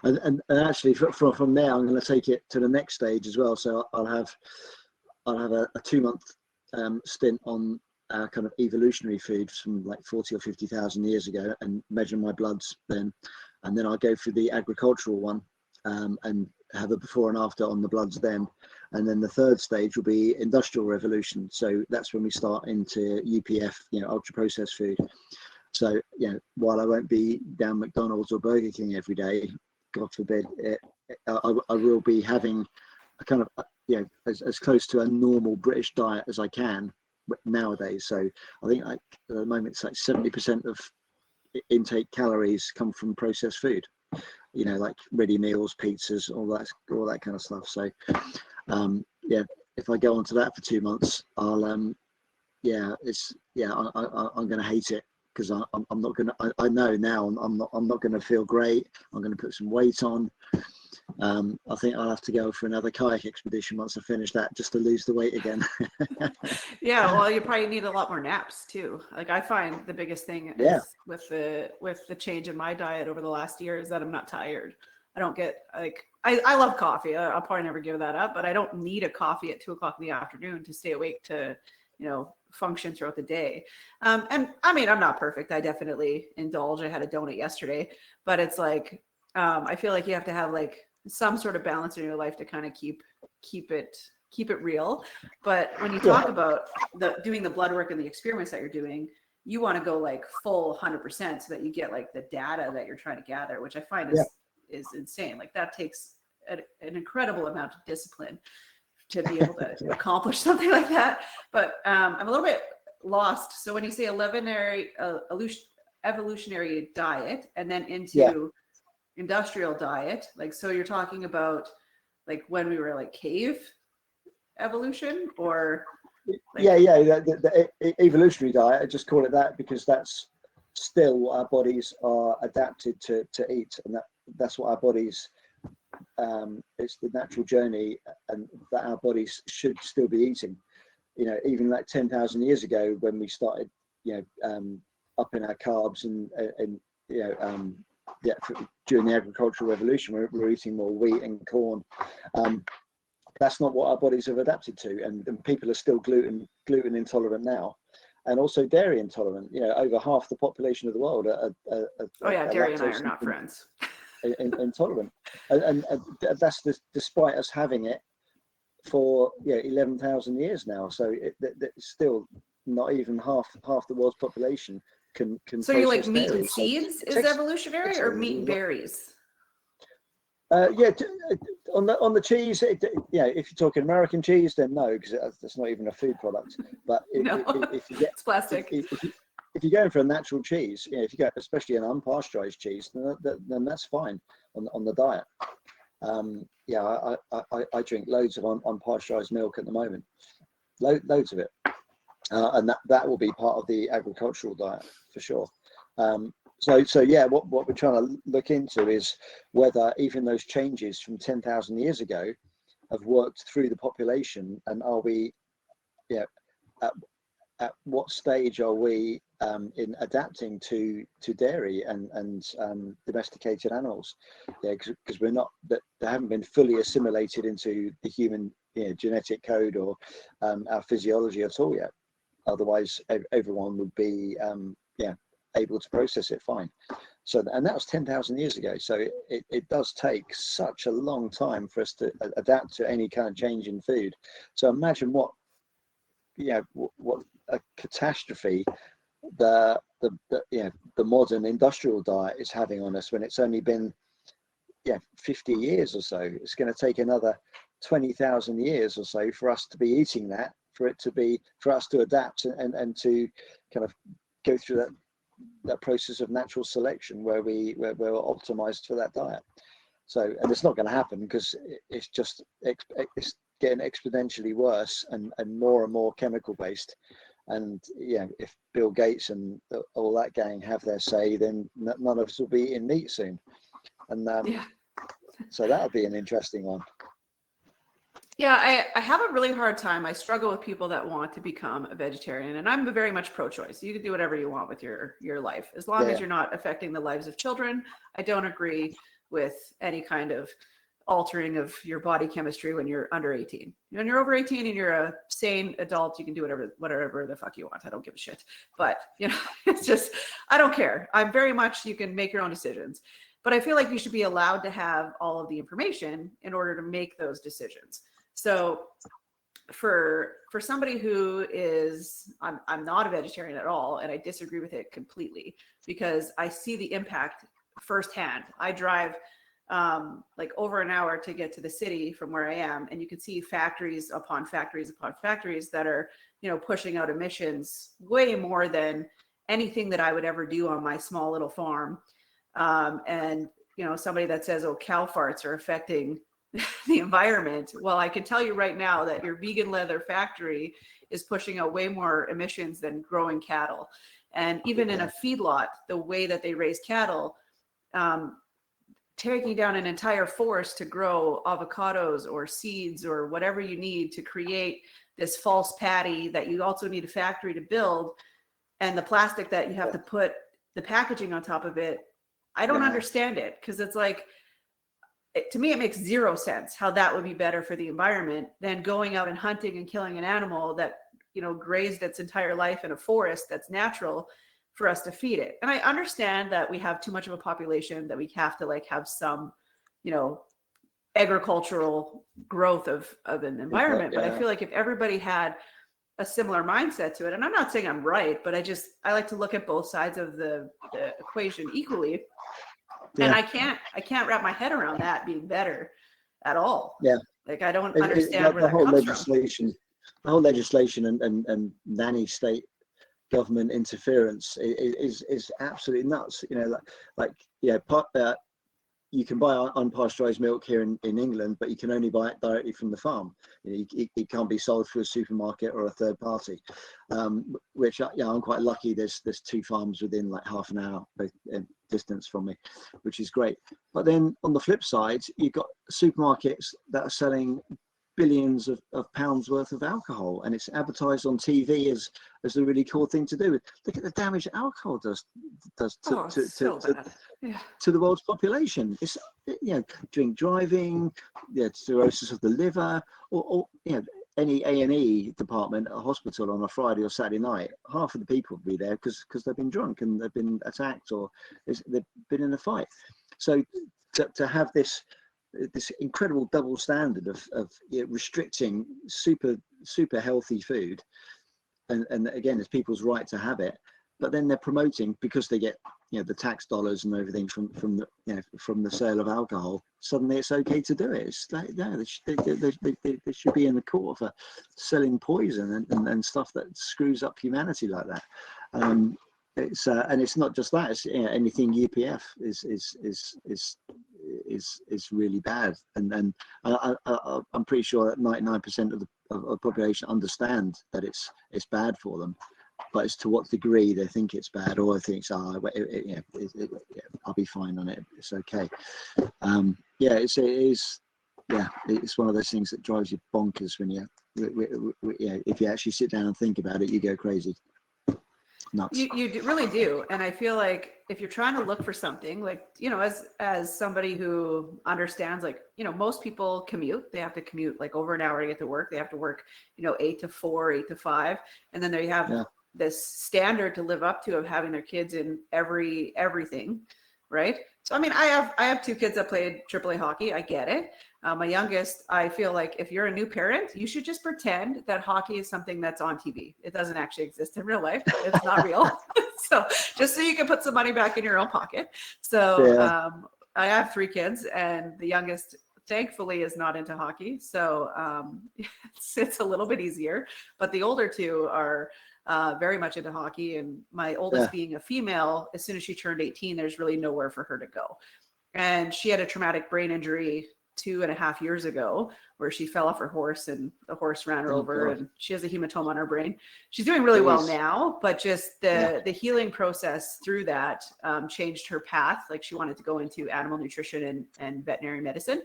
And actually from there, I'm going to take it to the next stage as well. So I'll have a 2-month stint on kind of evolutionary foods from like 40 or 50,000 years ago and measure my bloods then. And then I'll go for the agricultural one and have a before and after on the bloods then. And then the third stage will be industrial revolution. So that's when we start into UPF, ultra processed food. So, while I won't be down McDonald's or Burger King every day, God forbid, I will be having a kind of, as close to a normal British diet as I can nowadays. So I think at the moment it's like 70% of intake calories come from processed food, like ready meals, pizzas, all that kind of stuff. So if I go onto that for 2 months, I'll I'm going to hate it, because I'm not going to, I know now I'm not going to feel great. I'm going to put some weight on. I think I'll have to go for another kayak expedition once I finish that, just to lose the weight again. Yeah, well, you probably need a lot more naps too. Like I find the biggest thing is with the change in my diet over the last year is that I'm not tired. I don't get I love coffee. I'll probably never give that up, but I don't need a coffee at 2:00 in the afternoon to stay awake to function throughout the day. And I mean, I'm not perfect. I definitely indulge. I had a donut yesterday, but it's like I feel like you have to have like some sort of balance in your life to kind of keep it real. But when you talk about doing the blood work and the experiments that you're doing, you want to go like full 100% so that you get like the data that you're trying to gather, which I find is insane. Like that takes an incredible amount of discipline to be able to accomplish something like that. But I'm a little bit lost. So when you say evolutionary diet and then into industrial diet, like, so you're talking about like when we were like cave evolution, or like... the evolutionary diet, I just call it that because that's still what our bodies are adapted to eat, and that's what our bodies it's the natural journey, and that our bodies should still be eating. Even like 10,000 years ago when we started upping our carbs and during the agricultural revolution, we're eating more wheat and corn. That's not what our bodies have adapted to, and people are still gluten intolerant now, and also dairy intolerant. Over half the population of the world are dairy and I are not friends. Intolerant, and that's despite us having it for 11,000 years now. So it's still not even half the world's population can. So you like meat and seeds is evolutionary, or meat and berries? On the cheese, if you're talking American cheese, then no, because that's not even a food product. But if you get, it's plastic. If you're going for a natural cheese, if you go, especially an unpasteurized cheese, then that's fine on the diet. I drink loads of unpasteurized milk at the moment, loads of it, and that will be part of the agricultural diet for sure. What we're trying to look into is whether even those changes from 10,000 years ago have worked through the population, and are we, at what stage are we in adapting to dairy and domesticated animals, because we're not that they haven't been fully assimilated into the human genetic code or our physiology at all yet. Otherwise, everyone would be able to process it fine. So, and that was 10,000 years ago. So it does take such a long time for us to adapt to any kind of change in food. So imagine what a catastrophe the modern industrial diet is having on us when it's only been 50 years or so. It's going to take another 20,000 years or so for us to be eating that, for us to adapt and to kind of go through that process of natural selection where we're optimized for that diet. So, and it's not going to happen because it's getting exponentially worse and more chemical based. And if Bill Gates and all that gang have their say, then none of us will be eating meat soon. And so that'll be an interesting one. Yeah, I have a really hard time. I struggle with people that want to become a vegetarian, and I'm very much pro-choice. You can do whatever you want with your life, as long as you're not affecting the lives of children. I don't agree with any kind of altering of your body chemistry when you're under 18. When you're over 18 and you're a sane adult, you can do whatever the fuck you want. I don't give a shit. But it's just, I don't care. I'm very much, you can make your own decisions. But I feel like you should be allowed to have all of the information in order to make those decisions. So for somebody who is, I'm not a vegetarian at all, and I disagree with it completely because I see the impact firsthand. I drive like over an hour to get to the city from where I am, and you can see factories upon factories upon factories that are, pushing out emissions way more than anything that I would ever do on my small little farm. And somebody that says, oh, cow farts are affecting the environment. Well, I can tell you right now that your vegan leather factory is pushing out way more emissions than growing cattle. And even in a feedlot, the way that they raise cattle, taking down an entire forest to grow avocados or seeds or whatever you need to create this false patty that you also need a factory to build, and the plastic that you have to put the packaging on top of it. I don't understand it, because it's like, to me, it makes zero sense how that would be better for the environment than going out and hunting and killing an animal that, grazed its entire life in a forest that's natural for us to feed it. And I understand that we have too much of a population that we have to have some, agricultural growth of an environment. But I feel like if everybody had a similar mindset to it, and I'm not saying I'm right, but I like to look at both sides of the equation equally. And I can't wrap my head around that being better at all. Yeah. Like, I don't understand where that comes from. The whole legislation and nanny state government interference is absolutely nuts. You can buy unpasteurized milk here in England, but you can only buy it directly from the farm. It can't be sold through a supermarket or a third party, which I'm quite lucky. There's 2 farms within like half an hour distance from me, which is great. But then on the flip side, you've got supermarkets that are selling billions of pounds worth of alcohol, and it's advertised on TV as a really cool thing to do. Look at the damage alcohol does to the world's population. It's drink driving, cirrhosis of the liver, or any A&E department at a hospital on a Friday or Saturday night. Half of the people will be there because they've been drunk and they've been attacked or they've been in a fight. So to have this incredible double standard of restricting super healthy food, and again, it's people's right to have it, but then they're promoting, because they get the tax dollars and everything from the sale of alcohol. Suddenly it's okay to do it. It's like, they should be in the court for selling poison and stuff that screws up humanity like that. It's and it's not just that. It's anything UPF is really bad, and I'm pretty sure that 99% of the population understand that it's bad for them, but as to what degree they think it's bad, or think I'll be fine on it, it's okay. It's one of those things that drives you bonkers when if you actually sit down and think about it, you go crazy. Nuts. You really do. And I feel like if you're trying to look for something, like, you know, as somebody who understands, like, you know, most people commute, they have to commute like over an hour to get to work. They have to work, you know, 8 to 4, 8 to 5. And then they have this standard to live up to of having their kids in everything. Right. So, I mean, I have 2 kids that played AAA hockey. I get it. My youngest, I feel like if you're a new parent, you should just pretend that hockey is something that's on TV. It doesn't actually exist in real life. It's not real. So just so you can put some money back in your own pocket. So I have 3 kids, and the youngest, thankfully, is not into hockey. So it's a little bit easier. But the older 2 are very much into hockey. And my oldest being a female, as soon as she turned 18, there's really nowhere for her to go. And she had a traumatic brain injury 2.5 years ago, where she fell off her horse and the horse ran her over, and she has a hematoma on her brain. She's doing really well now, but just the healing process through that changed her path. Like, she wanted to go into animal nutrition and veterinary medicine.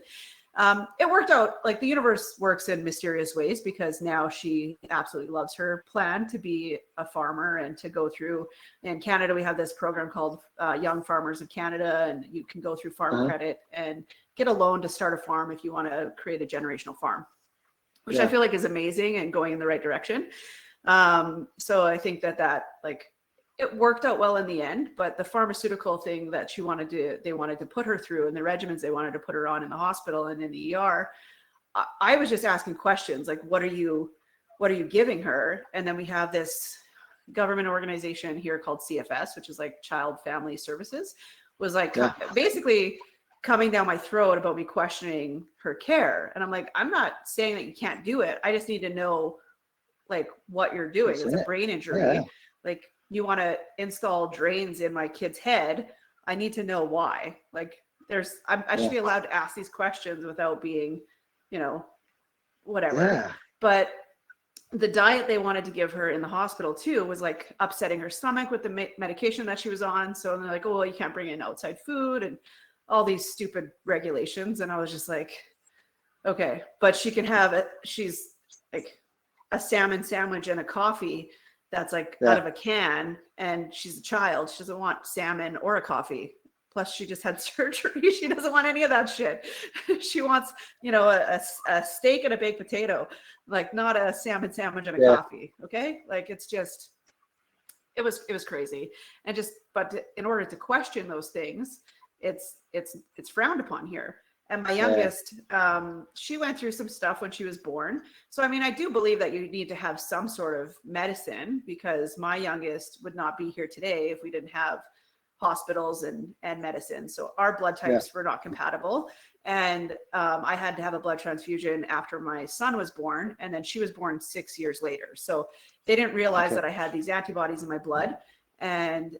It worked out. Like, the universe works in mysterious ways, because now she absolutely loves her plan to be a farmer and to go through. In Canada, we have this program called Young Farmers of Canada, and you can go through farm credit and get a loan to start a farm if you want to create a generational farm, which I feel like is amazing and going in the right direction. So I think that like, it worked out well in the end, but the pharmaceutical thing that they wanted to put her through, and the regimens they wanted to put her on in the hospital and in the ER, I was just asking questions like, what are you giving her? And then we have this government organization here called CFS, which is like Child Family Services, was like basically coming down my throat about me questioning her care. And I'm like, I'm not saying that you can't do it. I just need to know like what you're doing. It's a brain injury. Like, you want to install drains in my kid's head. I need to know why. Like, I should be allowed to ask these questions without being, you know, whatever. But the diet they wanted to give her in the hospital too was like upsetting her stomach with the medication that she was on. So they're like, oh, well, you can't bring in outside food and all these stupid regulations. And I was just like, okay, but she can have it. She's like a salmon sandwich and a coffee that's like out of a can, and she's a child. She doesn't want salmon or a coffee. Plus, she just had surgery. She doesn't want any of that shit. She wants, you know, a steak and a baked potato, like not a salmon sandwich and a coffee. Okay, like, it's just, it was crazy. And but in order to question those things, it's frowned upon here. And my youngest, she went through some stuff when she was born. So, I mean, I do believe that you need to have some sort of medicine, because my youngest would not be here today if we didn't have hospitals and medicine. So our blood types were not compatible. And I had to have a blood transfusion after my son was born. And then she was born 6 years later. So they didn't realize that I had these antibodies in my blood. And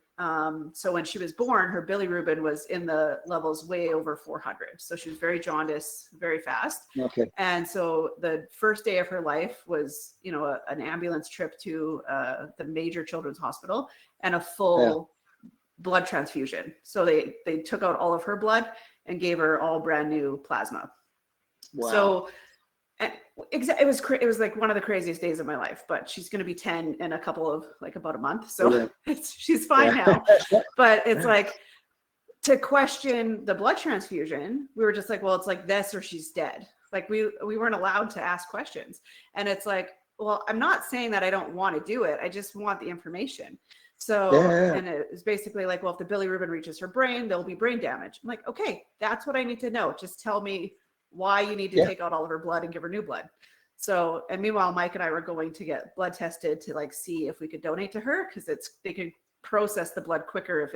so when she was born, her bilirubin was in the levels way over 400. So she was very jaundiced, very fast. And so the first day of her life was, you know, an ambulance trip to the major children's hospital and a full blood transfusion. So they took out all of her blood and gave her all brand new plasma. So it was like one of the craziest days of my life, but she's going to be 10 in about a month. So she's fine now, but it's like, to question the blood transfusion, we were just like, well, it's like this or she's dead. Like, we weren't allowed to ask questions. And it's like, well, I'm not saying that I don't want to do it. I just want the information. So, and it was basically like, well, if the bilirubin reaches her brain, there'll be brain damage. I'm like, okay, that's what I need to know. Just tell me why you need to take out all of her blood and give her new blood. So, and meanwhile, Mike and I were going to get blood tested to like see if we could donate to her, because they can process the blood quicker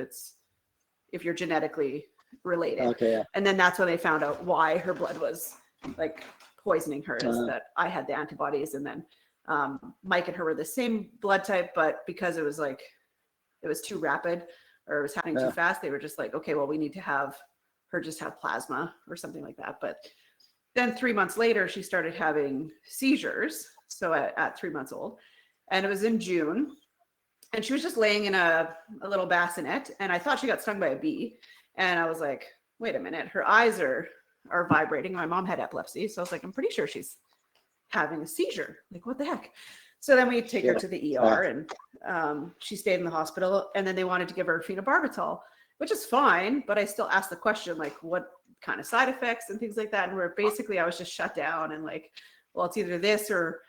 if you're genetically related. And then that's when they found out why her blood was like poisoning her, is that I had the antibodies, and then Mike and her were the same blood type, but because it was too rapid, or it was happening too fast, they were just like, okay, well, we need to have her just have plasma or something like that. But then 3 months later, she started having seizures. So at 3 months old, and it was in June, and she was just laying in a little bassinet, and I thought she got stung by a bee. And I was like, wait a minute, her eyes are vibrating. My mom had epilepsy. So I was like, I'm pretty sure she's having a seizure. Like, what the heck? So then we take her Yeah. to the ER, and she stayed in the hospital, and then they wanted to give her phenobarbital, which is fine, but I still asked the question, like, what kind of side effects and things like that. And we're basically, I was just shut down and like, well, it's either this or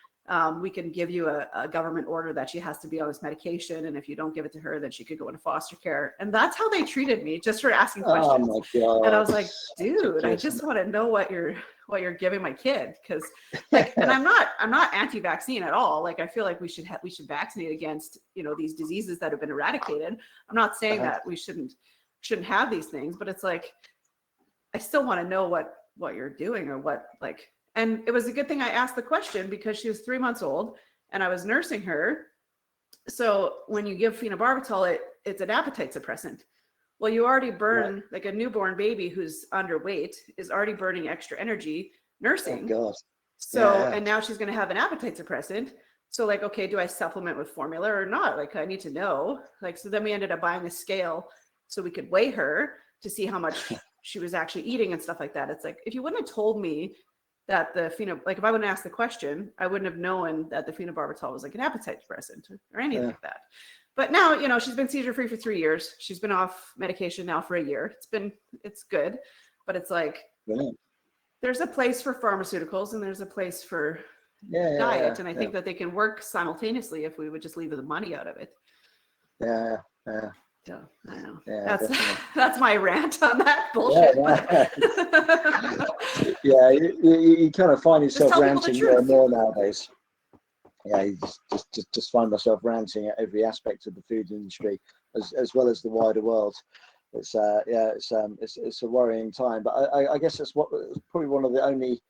we can give you a government order that she has to be on this medication. And if you don't give it to her, then she could go into foster care. And that's how they treated me, just for asking Oh questions. my God. And I was like, dude, I Ridiculous. just want to know what you're giving my kid. Cause like, and I'm not anti-vaccine at all. Like, I feel like we should vaccinate against, these diseases that have been eradicated. I'm not saying that we shouldn't have these things, but it's like, I still want to know what you're doing or what, like, and it was a good thing I asked the question because she was 3 months old and I was nursing her. So when you give phenobarbital, it's an appetite suppressant. Well, you already burn, like a newborn baby who's underweight is already burning extra energy nursing. Oh God. So, Yeah. and now she's going to have an appetite suppressant. So like, okay, do I supplement with formula or not? Like, I need to know. Like, so then we ended up buying a scale so we could weigh her to see how much she was actually eating and stuff like that. It's like, if you wouldn't have told me that like if I wouldn't ask the question, I wouldn't have known that the phenobarbital was like an appetite suppressant or anything like that. But now, she's been seizure free for 3 years. She's been off medication now for a year. It's good, but it's like, there's a place for pharmaceuticals and there's a place for diet. And I think that they can work simultaneously if we would just leave the money out of it. Yeah. So I don't know. Yeah, that's my rant on that bullshit. Yeah, you kind of find yourself ranting more and more nowadays. Yeah, you just find myself ranting at every aspect of the food industry, as well as the wider world. It's a worrying time, but I guess it's probably one of the only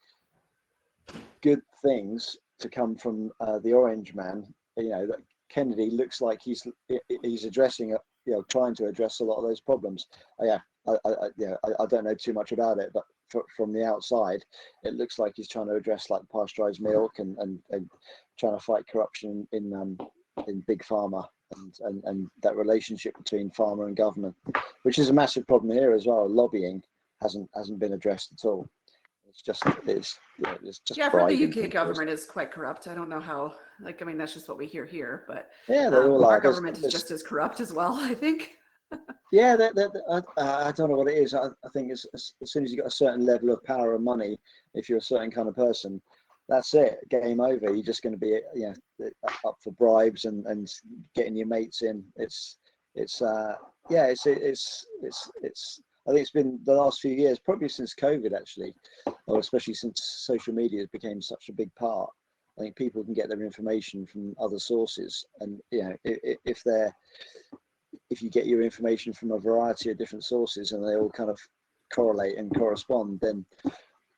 good things to come from the Orange Man. That Kennedy looks like he's addressing trying to address a lot of those problems. I don't know too much about it, but from the outside, it looks like he's trying to address like pasteurized milk and trying to fight corruption in big pharma and that relationship between pharma and government, which is a massive problem here as well. Lobbying hasn't been addressed at all. It's just I've heard the UK government is quite corrupt. I don't know how. Like, I mean, that's just what we hear here. But our government is just as corrupt as well, I think. Yeah, I don't know what it is. I think as soon as you got a certain level of power and money, if you're a certain kind of person, that's it. Game over. You're just going to be up for bribes and getting your mates in. I think it's been the last few years, probably since COVID actually, or especially since social media became such a big part. I think people can get their information from other sources, and if you get your information from a variety of different sources and they all kind of correlate and correspond, then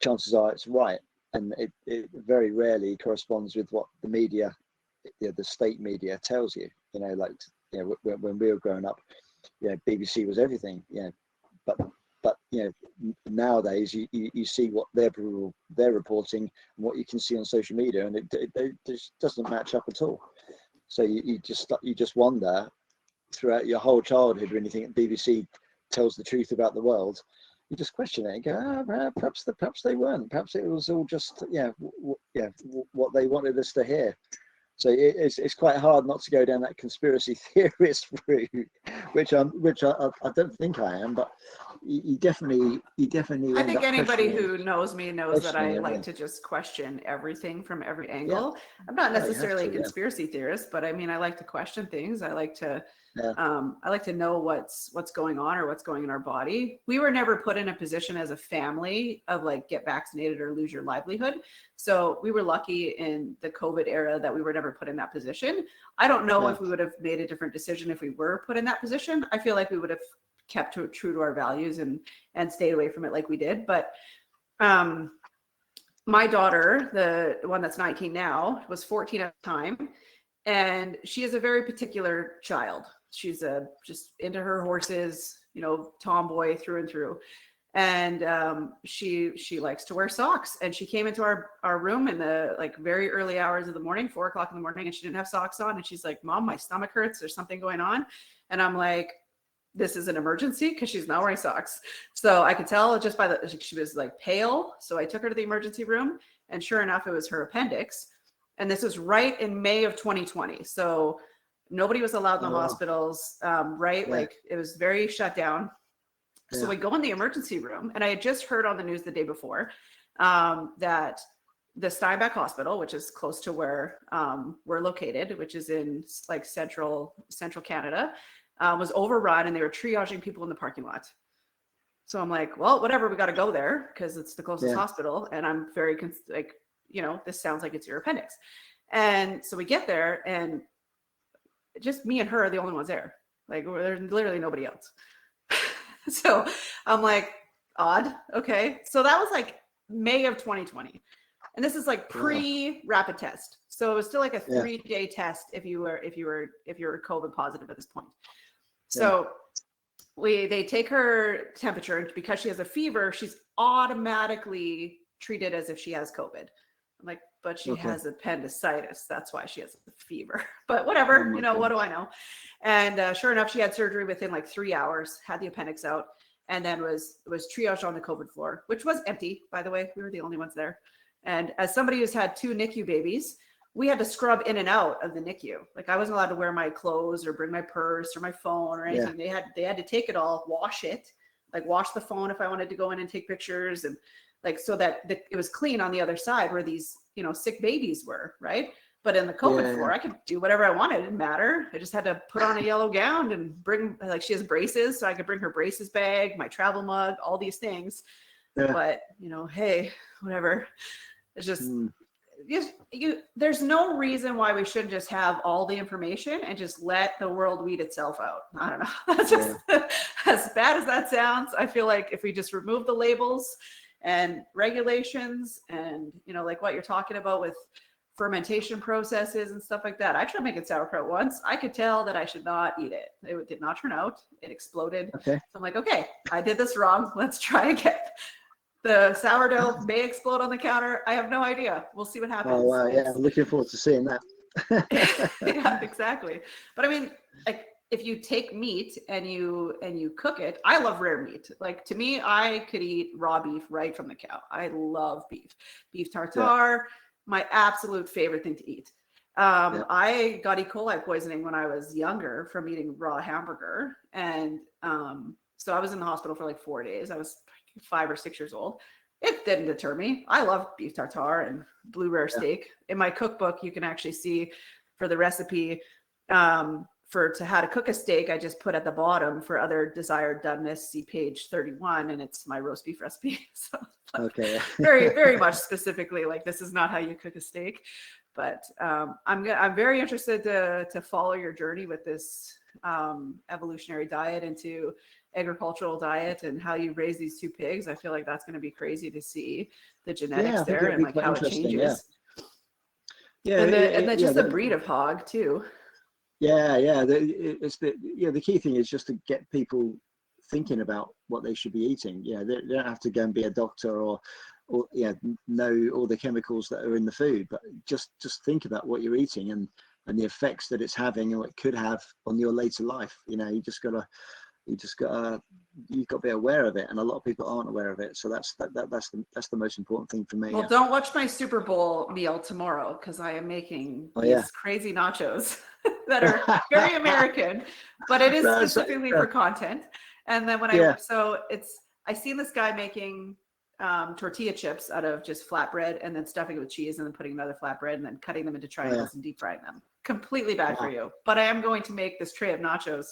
chances are it's right. And it very rarely corresponds with what the media, the state media tells you. When we were growing up, BBC was everything. But nowadays you see what they're reporting and what you can see on social media, and it just doesn't match up at all. So you just wonder throughout your whole childhood, when you think BBC tells the truth about the world, you just question it and go, perhaps they weren't. Perhaps it was all just what they wanted us to hear. So it's quite hard not to go down that conspiracy theorist route, which I don't think I am, but you definitely. I think anybody who knows me knows that I like to just question everything from every angle. Yeah. I'm not necessarily a conspiracy theorist, but I mean, I like to question things. I like to know what's going on or what's going in our body. We were never put in a position as a family of like get vaccinated or lose your livelihood. So we were lucky in the COVID era that we were never put in that position. I don't know if we would have made a different decision if we were put in that position. I feel like we would have kept true to our values and stayed away from it like we did. But my daughter, the one that's 19 now, was 14 at the time. And she is a very particular child. She's just into her horses, tomboy through and through. And she likes to wear socks. And she came into our room in the like very early hours of the morning, 4 o'clock in the morning, and she didn't have socks on. And she's like, "Mom, my stomach hurts. There's something going on." And I'm like, this is an emergency, because she's not wearing socks. So I could tell just she was like pale. So I took her to the emergency room, and sure enough, it was her appendix. And this was right in May of 2020. So nobody was allowed in the Oh, wow. hospitals, right? Yeah. Like it was very shut down. So Yeah. we go in the emergency room, and I had just heard on the news the day before that the Steinbeck Hospital, which is close to where we're located, which is in like central Canada, was overrun, and they were triaging people in the parking lot. So I'm like, well, whatever, we got to go there because it's the closest Yeah. hospital, and I'm very like, you know, this sounds like it's your appendix. And so we get there, and just me and her are the only ones there. Like there's literally nobody else. So I'm like, odd. Okay. So that was like May of 2020. And this is like pre-rapid test. So it was still like a 3-day test if you were COVID positive at this point. So they take her temperature, and because she has a fever, she's automatically treated as if she has COVID. I'm like, but she has appendicitis. That's why she has a fever. But whatever, Oh you know, God. what do I know? And sure enough, she had surgery within like 3 hours, had the appendix out, and then was triaged on the COVID floor, which was empty, by the way. We were the only ones there. And as somebody who's had 2 NICU babies, we had to scrub in and out of the NICU. Like I wasn't allowed to wear my clothes or bring my purse or my phone or anything. They had to take it all, wash it, like wash the phone if I wanted to go in and take pictures, and like so that it was clean on the other side where these, you know, sick babies were, right? But in the COVID floor, I could do whatever I wanted. It didn't matter. I just had to put on a yellow gown and bring, like she has braces, so I could bring her braces bag, my travel mug, all these things. Yeah. But, you know, hey, whatever. It's just, there's no reason why we shouldn't just have all the information and just let the world weed itself out. I don't know. That's just as bad as that sounds. I feel like if we just remove the labels and regulations and, you know, like what you're talking about with fermentation processes and stuff like that. I tried making sauerkraut once. I could tell that I should not eat it. It did not turn out. It exploded. Okay. So I'm like, okay, I did this wrong. Let's try again. The sourdough may explode on the counter. I have no idea. We'll see what happens. Oh wow, yeah, I'm looking forward to seeing that. Yeah, exactly. But I mean, like if you take meat and you cook it, I love rare meat. Like to me, I could eat raw beef right from the cow. I love beef tartare, my absolute favorite thing to eat. I got E. coli poisoning when I was younger from eating raw hamburger, and so I was in the hospital for like 4 days. I was 5 or 6 years old. It didn't deter me. I love beef tartare and blue rare steak. In my cookbook, you can actually see for the recipe to how to cook a steak. I just put at the bottom for other desired doneness, see page 31, and it's my roast beef recipe. So Okay. very, very much specifically, like this is not how you cook a steak. But I'm very interested to follow your journey with this evolutionary diet into agricultural diet and how you raise these 2 pigs. I feel like that's going to be crazy to see the genetics there and like how it changes. And then just the breed of hog too. The key thing is just to get people thinking about what they should be eating. Yeah, they don't have to go and be a doctor or know all the chemicals that are in the food, but just think about what you're eating and the effects that it's having and what it could have on your later life. You know, you've got to be aware of it, and a lot of people aren't aware of it. So that's the most important thing for me. Well, don't watch my Super Bowl meal tomorrow because I am making these crazy nachos that are very American, but it is specifically for content. And then when I seen this guy making tortilla chips out of just flatbread and then stuffing it with cheese and then putting another flatbread and then cutting them into triangles and deep frying them. Completely bad for you. But I am going to make this tray of nachos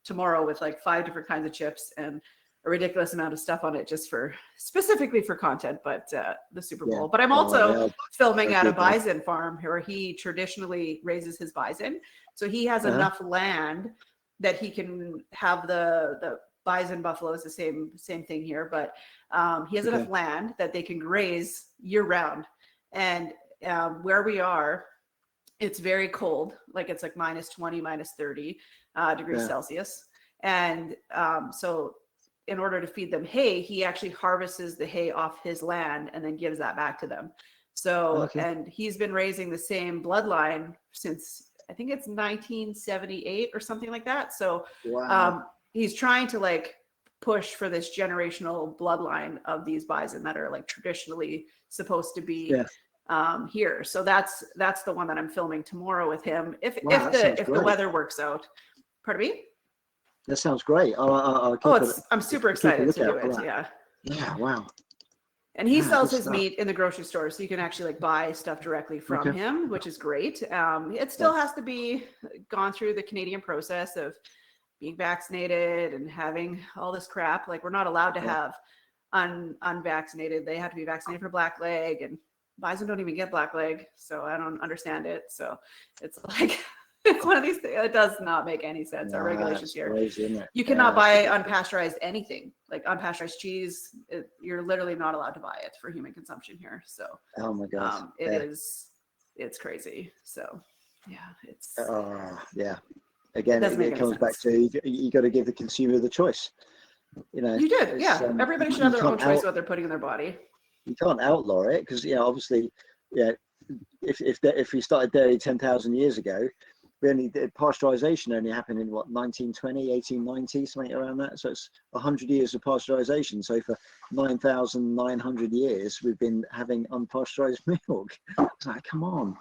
tomorrow with like 5 different kinds of chips and a ridiculous amount of stuff on it just specifically for content, but the Super Bowl. But I'm also filming at a bison farm where he traditionally raises his bison. So he has enough land that he can have the bison buffaloes, the same thing here, but he has enough land that they can graze year round. And where we are, it's very cold, like it's like -20, -30 degrees Celsius. And so in order to feed them hay, he actually harvests the hay off his land and then gives that back to them. So, and he's been raising the same bloodline since I think it's 1978 or something like that. So he's trying to like push for this generational bloodline of these bison that are like traditionally supposed to be here. So that's the one that I'm filming tomorrow with him. If Wow, that sounds the great. weather works out. Pardon me? That sounds great. I'll keep I'm super keep a excited to do lookout for it. that. Yeah. Yeah, wow. And he Yeah, sells good his stuff. meat in the grocery store, so you can actually like buy stuff directly from Okay. him, which is great. It still has to be gone through the Canadian process of being vaccinated and having all this crap. Like we're not allowed to have unvaccinated. They have to be vaccinated for blackleg, and bison don't even get blackleg, so I don't understand it. So it's like it's one of these things. It does not make any sense. Our regulations here. Crazy, isn't it? You cannot Yeah, buy it's unpasteurized anything, like unpasteurized cheese. You're literally not allowed to buy it for human consumption here. So oh my god. it's crazy. So yeah, it's Yeah. Again, doesn't make it any comes back sense. to you got to give the consumer the choice. You know, You did, it's, yeah. Everybody should you have their own can't choice what they're putting in their body. you can't outlaw it because obviously, yeah. If we started dairy 10,000 years ago, pasteurization only happened in what 1920, 1890, something around that. So it's 100 years of pasteurization. So for 9,900 years, we've been having unpasteurized milk. It's like, come on.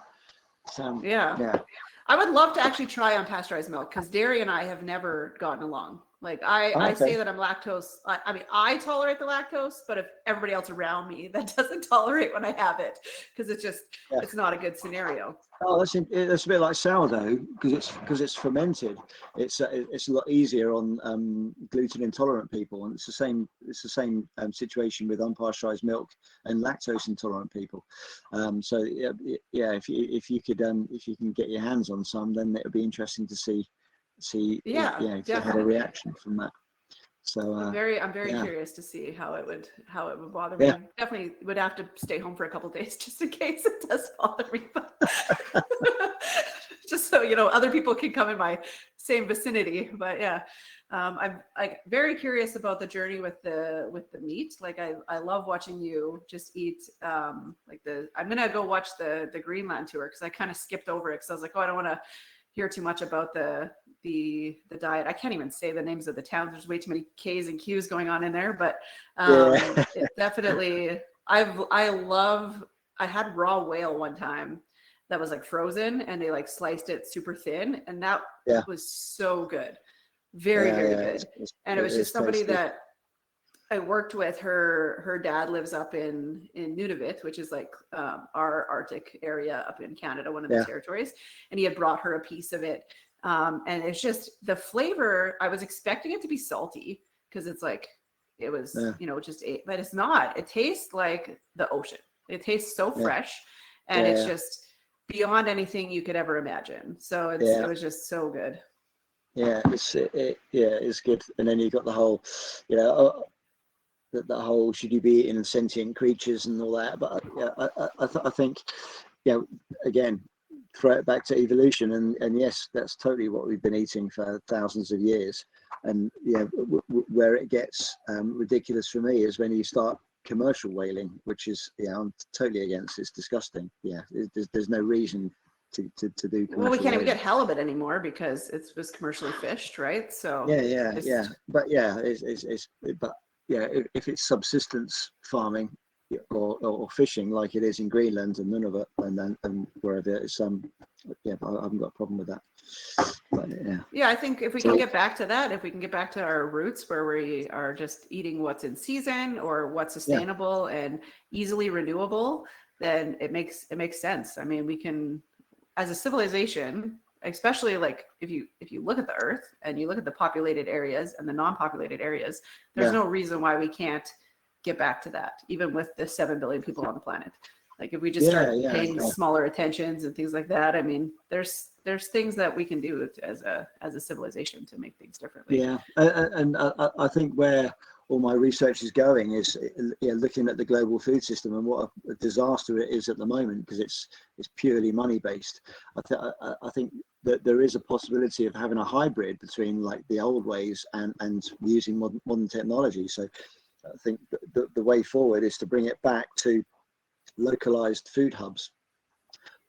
Yeah. I would love to actually try unpasteurized milk because dairy and I have never gotten along. Like I say that I'm lactose. I mean, I tolerate the lactose, but if everybody else around me that doesn't tolerate when I have it, because it's not a good scenario. Oh, that's a bit like sourdough because it's fermented. It's a lot easier on gluten intolerant people, and it's the same situation with unpasteurized milk and lactose intolerant people. So if you can get your hands on some, then it would be interesting to see if you had a reaction from that. So I'm very curious to see how it would bother me. Definitely would have to stay home for a couple of days just in case it does bother me. Just so other people can come in my same vicinity. But yeah, I'm very curious about the journey with the meat. Like I love watching you just eat. I'm gonna go watch the Greenland tour because I kind of skipped over it because I was like, oh, I don't want to hear too much about the diet. I can't even say the names of the towns. There's way too many K's and Q's going on in there, but it definitely, I had raw whale one time that was like frozen and they like sliced it super thin. And that was so good. Very, very good. And it was just somebody tasty. That I worked with. Her dad lives up in Nunavut, which is like our Arctic area up in Canada, one of the territories. And he had brought her a piece of it. And it's just the flavor. I was expecting it to be salty because it's like it was, but it's not. It tastes like the ocean. It tastes so fresh, and it's just beyond anything you could ever imagine. So it was just so good. Yeah, it's good. And then you got the whole, that whole should you be eating sentient creatures and all that. But I think, again, throw it back to evolution, and yes, that's totally what we've been eating for thousands of years. And where it gets ridiculous for me is when you start commercial whaling, which is I'm totally against. It's disgusting. There's no reason to do. Well, we can't even get halibut anymore because it was commercially fished, right? So but if it's subsistence farming or fishing like it is in Greenland and Nunavut and wherever it's I haven't got a problem with that. But, I think if we can get back to that, if we can get back to our roots where we are just eating what's in season or what's sustainable and easily renewable, then it makes sense. I mean, we can, as a civilization, especially like if you look at the earth and you look at the populated areas and the non-populated areas, there's no reason why we can't get back to that, even with the 7 billion people on the planet. Like if we just start paying smaller attentions and things like that, I mean, there's things that we can do as a civilization to make things differently. And I think where all my research is going is looking at the global food system and what a disaster it is at the moment, because it's purely money based. I think that there is a possibility of having a hybrid between like the old ways and using modern technology. So I think the way forward is to bring it back to localized food hubs,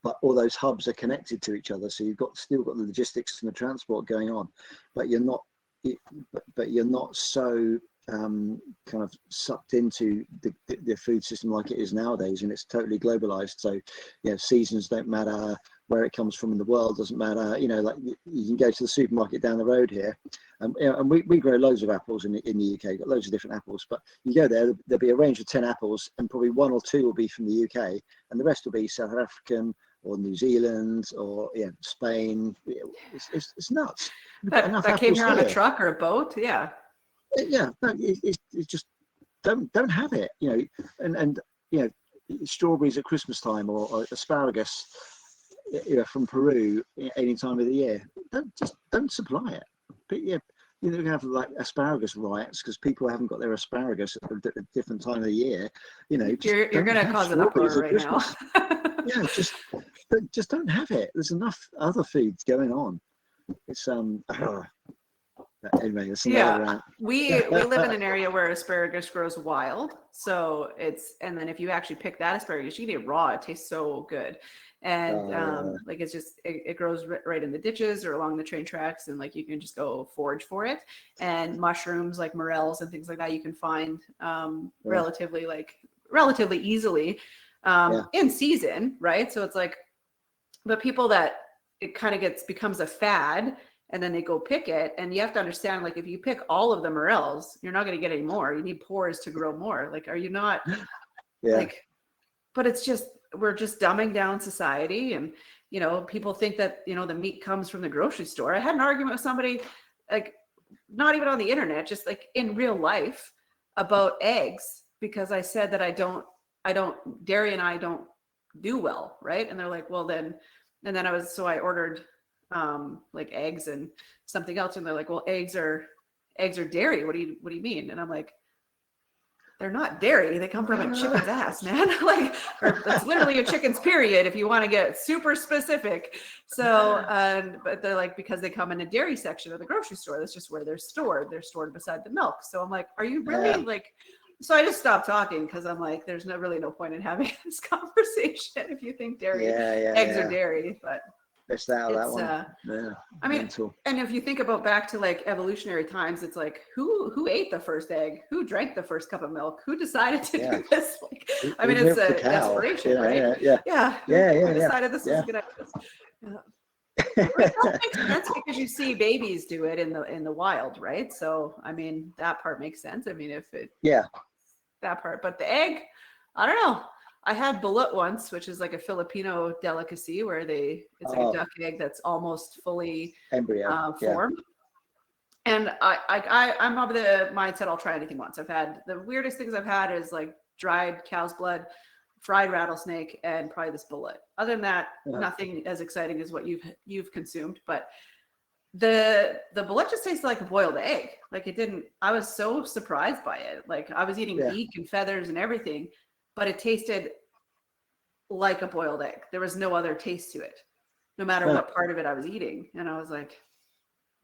but all those hubs are connected to each other. So you've still got the logistics and the transport going on, but you're not so kind of sucked into the food system like it is nowadays, and it's totally globalized. So seasons don't matter, where it comes from in the world doesn't matter. Like you can go to the supermarket down the road here, and we grow loads of apples in the UK, got loads of different apples, but you go there, there'll be a range of 10 apples, and probably 1 or 2 will be from the UK, and the rest will be South African or New Zealand or Spain. It's nuts. That came here on a truck or a boat. Yeah. No, it's just don't have it, and strawberries at Christmas time or asparagus, from Peru any time of the year. Don't supply it. But you're going to have like asparagus riots because people haven't got their asparagus at a different time of the year. You're going to cause an uproar right now. Yeah, just don't have it. There's enough other foods going on. It's anyway, it's another rant. We live in an area where asparagus grows wild, so and then if you actually pick that asparagus, you can eat it raw. It tastes so good, and like it's just it grows right in the ditches or along the train tracks, and like you can just go forage for it. And mushrooms like morels and things like that you can find relatively easily in season, right? So it's like, but people that it kind of becomes a fad. And then they go pick it, and you have to understand, like, if you pick all of the morels, you're not going to get any more. You need pores to grow more. Like, are you not? Like, but it's just, we're just dumbing down society, and people think that the meat comes from the grocery store. I had an argument with somebody, like, not even on the internet, just like in real life, about eggs, because I said that I don't dairy and I don't do well, right? And they're like, well then, and then I ordered like eggs and something else, and they're like, well, eggs are dairy. What do you mean? And I'm like, they're not dairy. They come from a chicken's ass, man. Like, or it's literally a chicken's period if you want to get super specific. So, but they're like, because they come in a dairy section of the grocery store, that's just where they're stored. They're stored beside the milk. So I'm like, are you really like? So I just stopped talking because I'm like, there's really no point in having this conversation if you think eggs are dairy, but. Missed out that one. I mean, and if you think about back to like evolutionary times, it's like who ate the first egg? Who drank the first cup of milk? Who decided to do this? Like, I mean, it's an desperation, right? Yeah. Who decided this was a good idea? It does make sense because you see babies do it in the wild, right? So I mean, that part makes sense. I mean, that part, but the egg, I don't know. I had balut once, which is like a Filipino delicacy where it's like a duck egg that's almost fully embryo formed. And I'm of the mindset I'll try anything once. I've had the weirdest things I've had is like dried cow's blood, fried rattlesnake, and probably this balut. Other than that, nothing as exciting as what you've consumed. But the balut just tastes like a boiled egg. Like it didn't. I was so surprised by it. Like I was eating beak and feathers and everything. But it tasted like a boiled egg. There was no other taste to it, no matter what part of it I was eating. And I was like,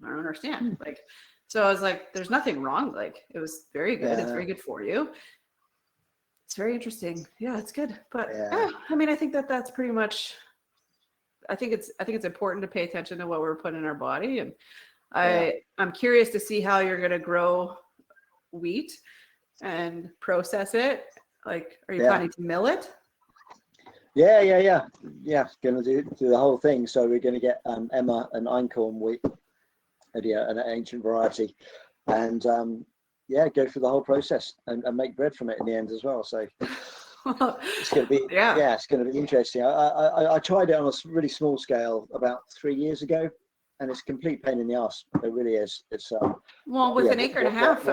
I don't understand. Like, so I was like, there's nothing wrong. Like, it was very good. It's very good for you. It's very interesting. Yeah, it's good. But I mean, I think that's pretty much. I think it's important to pay attention to what we're putting in our body, and I'm curious to see how you're going to grow wheat and process it. Like, are you planning to mill it? Yeah. Going to do the whole thing. So we're going to get Emma an einkorn wheat, an ancient variety, and go through the whole process and make bread from it in the end as well. So it's going to be it's going to be interesting. I tried it on a really small scale about 3 years ago, and it's a complete pain in the ass. It really is. It's well, with an acre and a half.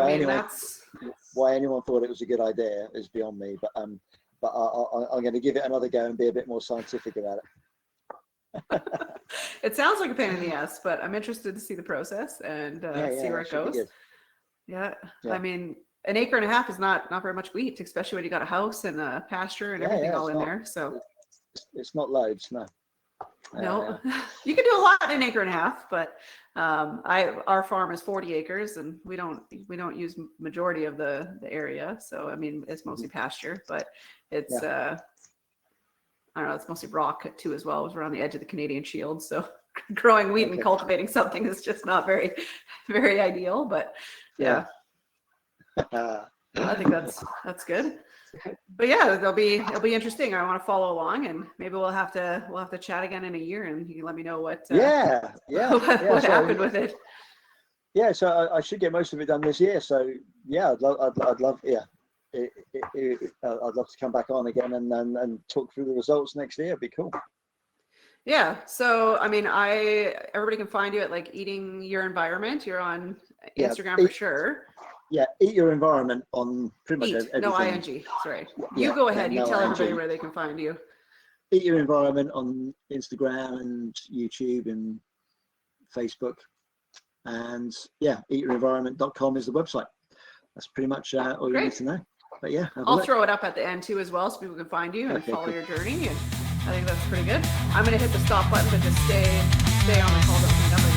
Why anyone thought it was a good idea is beyond me. But I'm going to give it another go and be a bit more scientific about it. It sounds like a pain in the ass, but I'm interested to see the process and see where it goes. Yeah. I mean, an acre and a half is not very much wheat, especially when you got a house and a pasture and everything all in there. So it's not loads, no. No, you can do a lot in an acre and a half, but our farm is 40 acres and we don't use majority of the area. So, I mean, it's mostly pasture, but it's, I don't know, it's mostly rock too as well. We're on the edge of the Canadian Shield. So growing wheat and cultivating something is just not very, very ideal, but I think that's good. But yeah, it'll be interesting. I want to follow along, and maybe we'll have to chat again in a year, and you can let me know what what happened with it. Yeah, so I should get most of it done this year. So yeah, I'd love I'd love to come back on again and talk through the results next year. It'd be cool. Yeah. So I mean, everybody can find you at like Eating Your Environment. You're on Instagram for sure. Yeah, Eat Your Environment on pretty much everything. No ing. Sorry. You go ahead. You tell everybody where they can find you. Eat Your Environment on Instagram and YouTube and Facebook. And yeah, eatyourenvironment.com is the website. That's pretty much all you need to know. But yeah, I'll throw it up at the end too as well, so people can find you and follow your journey. And I think that's pretty good. I'm gonna hit the stop button, but just stay on the call.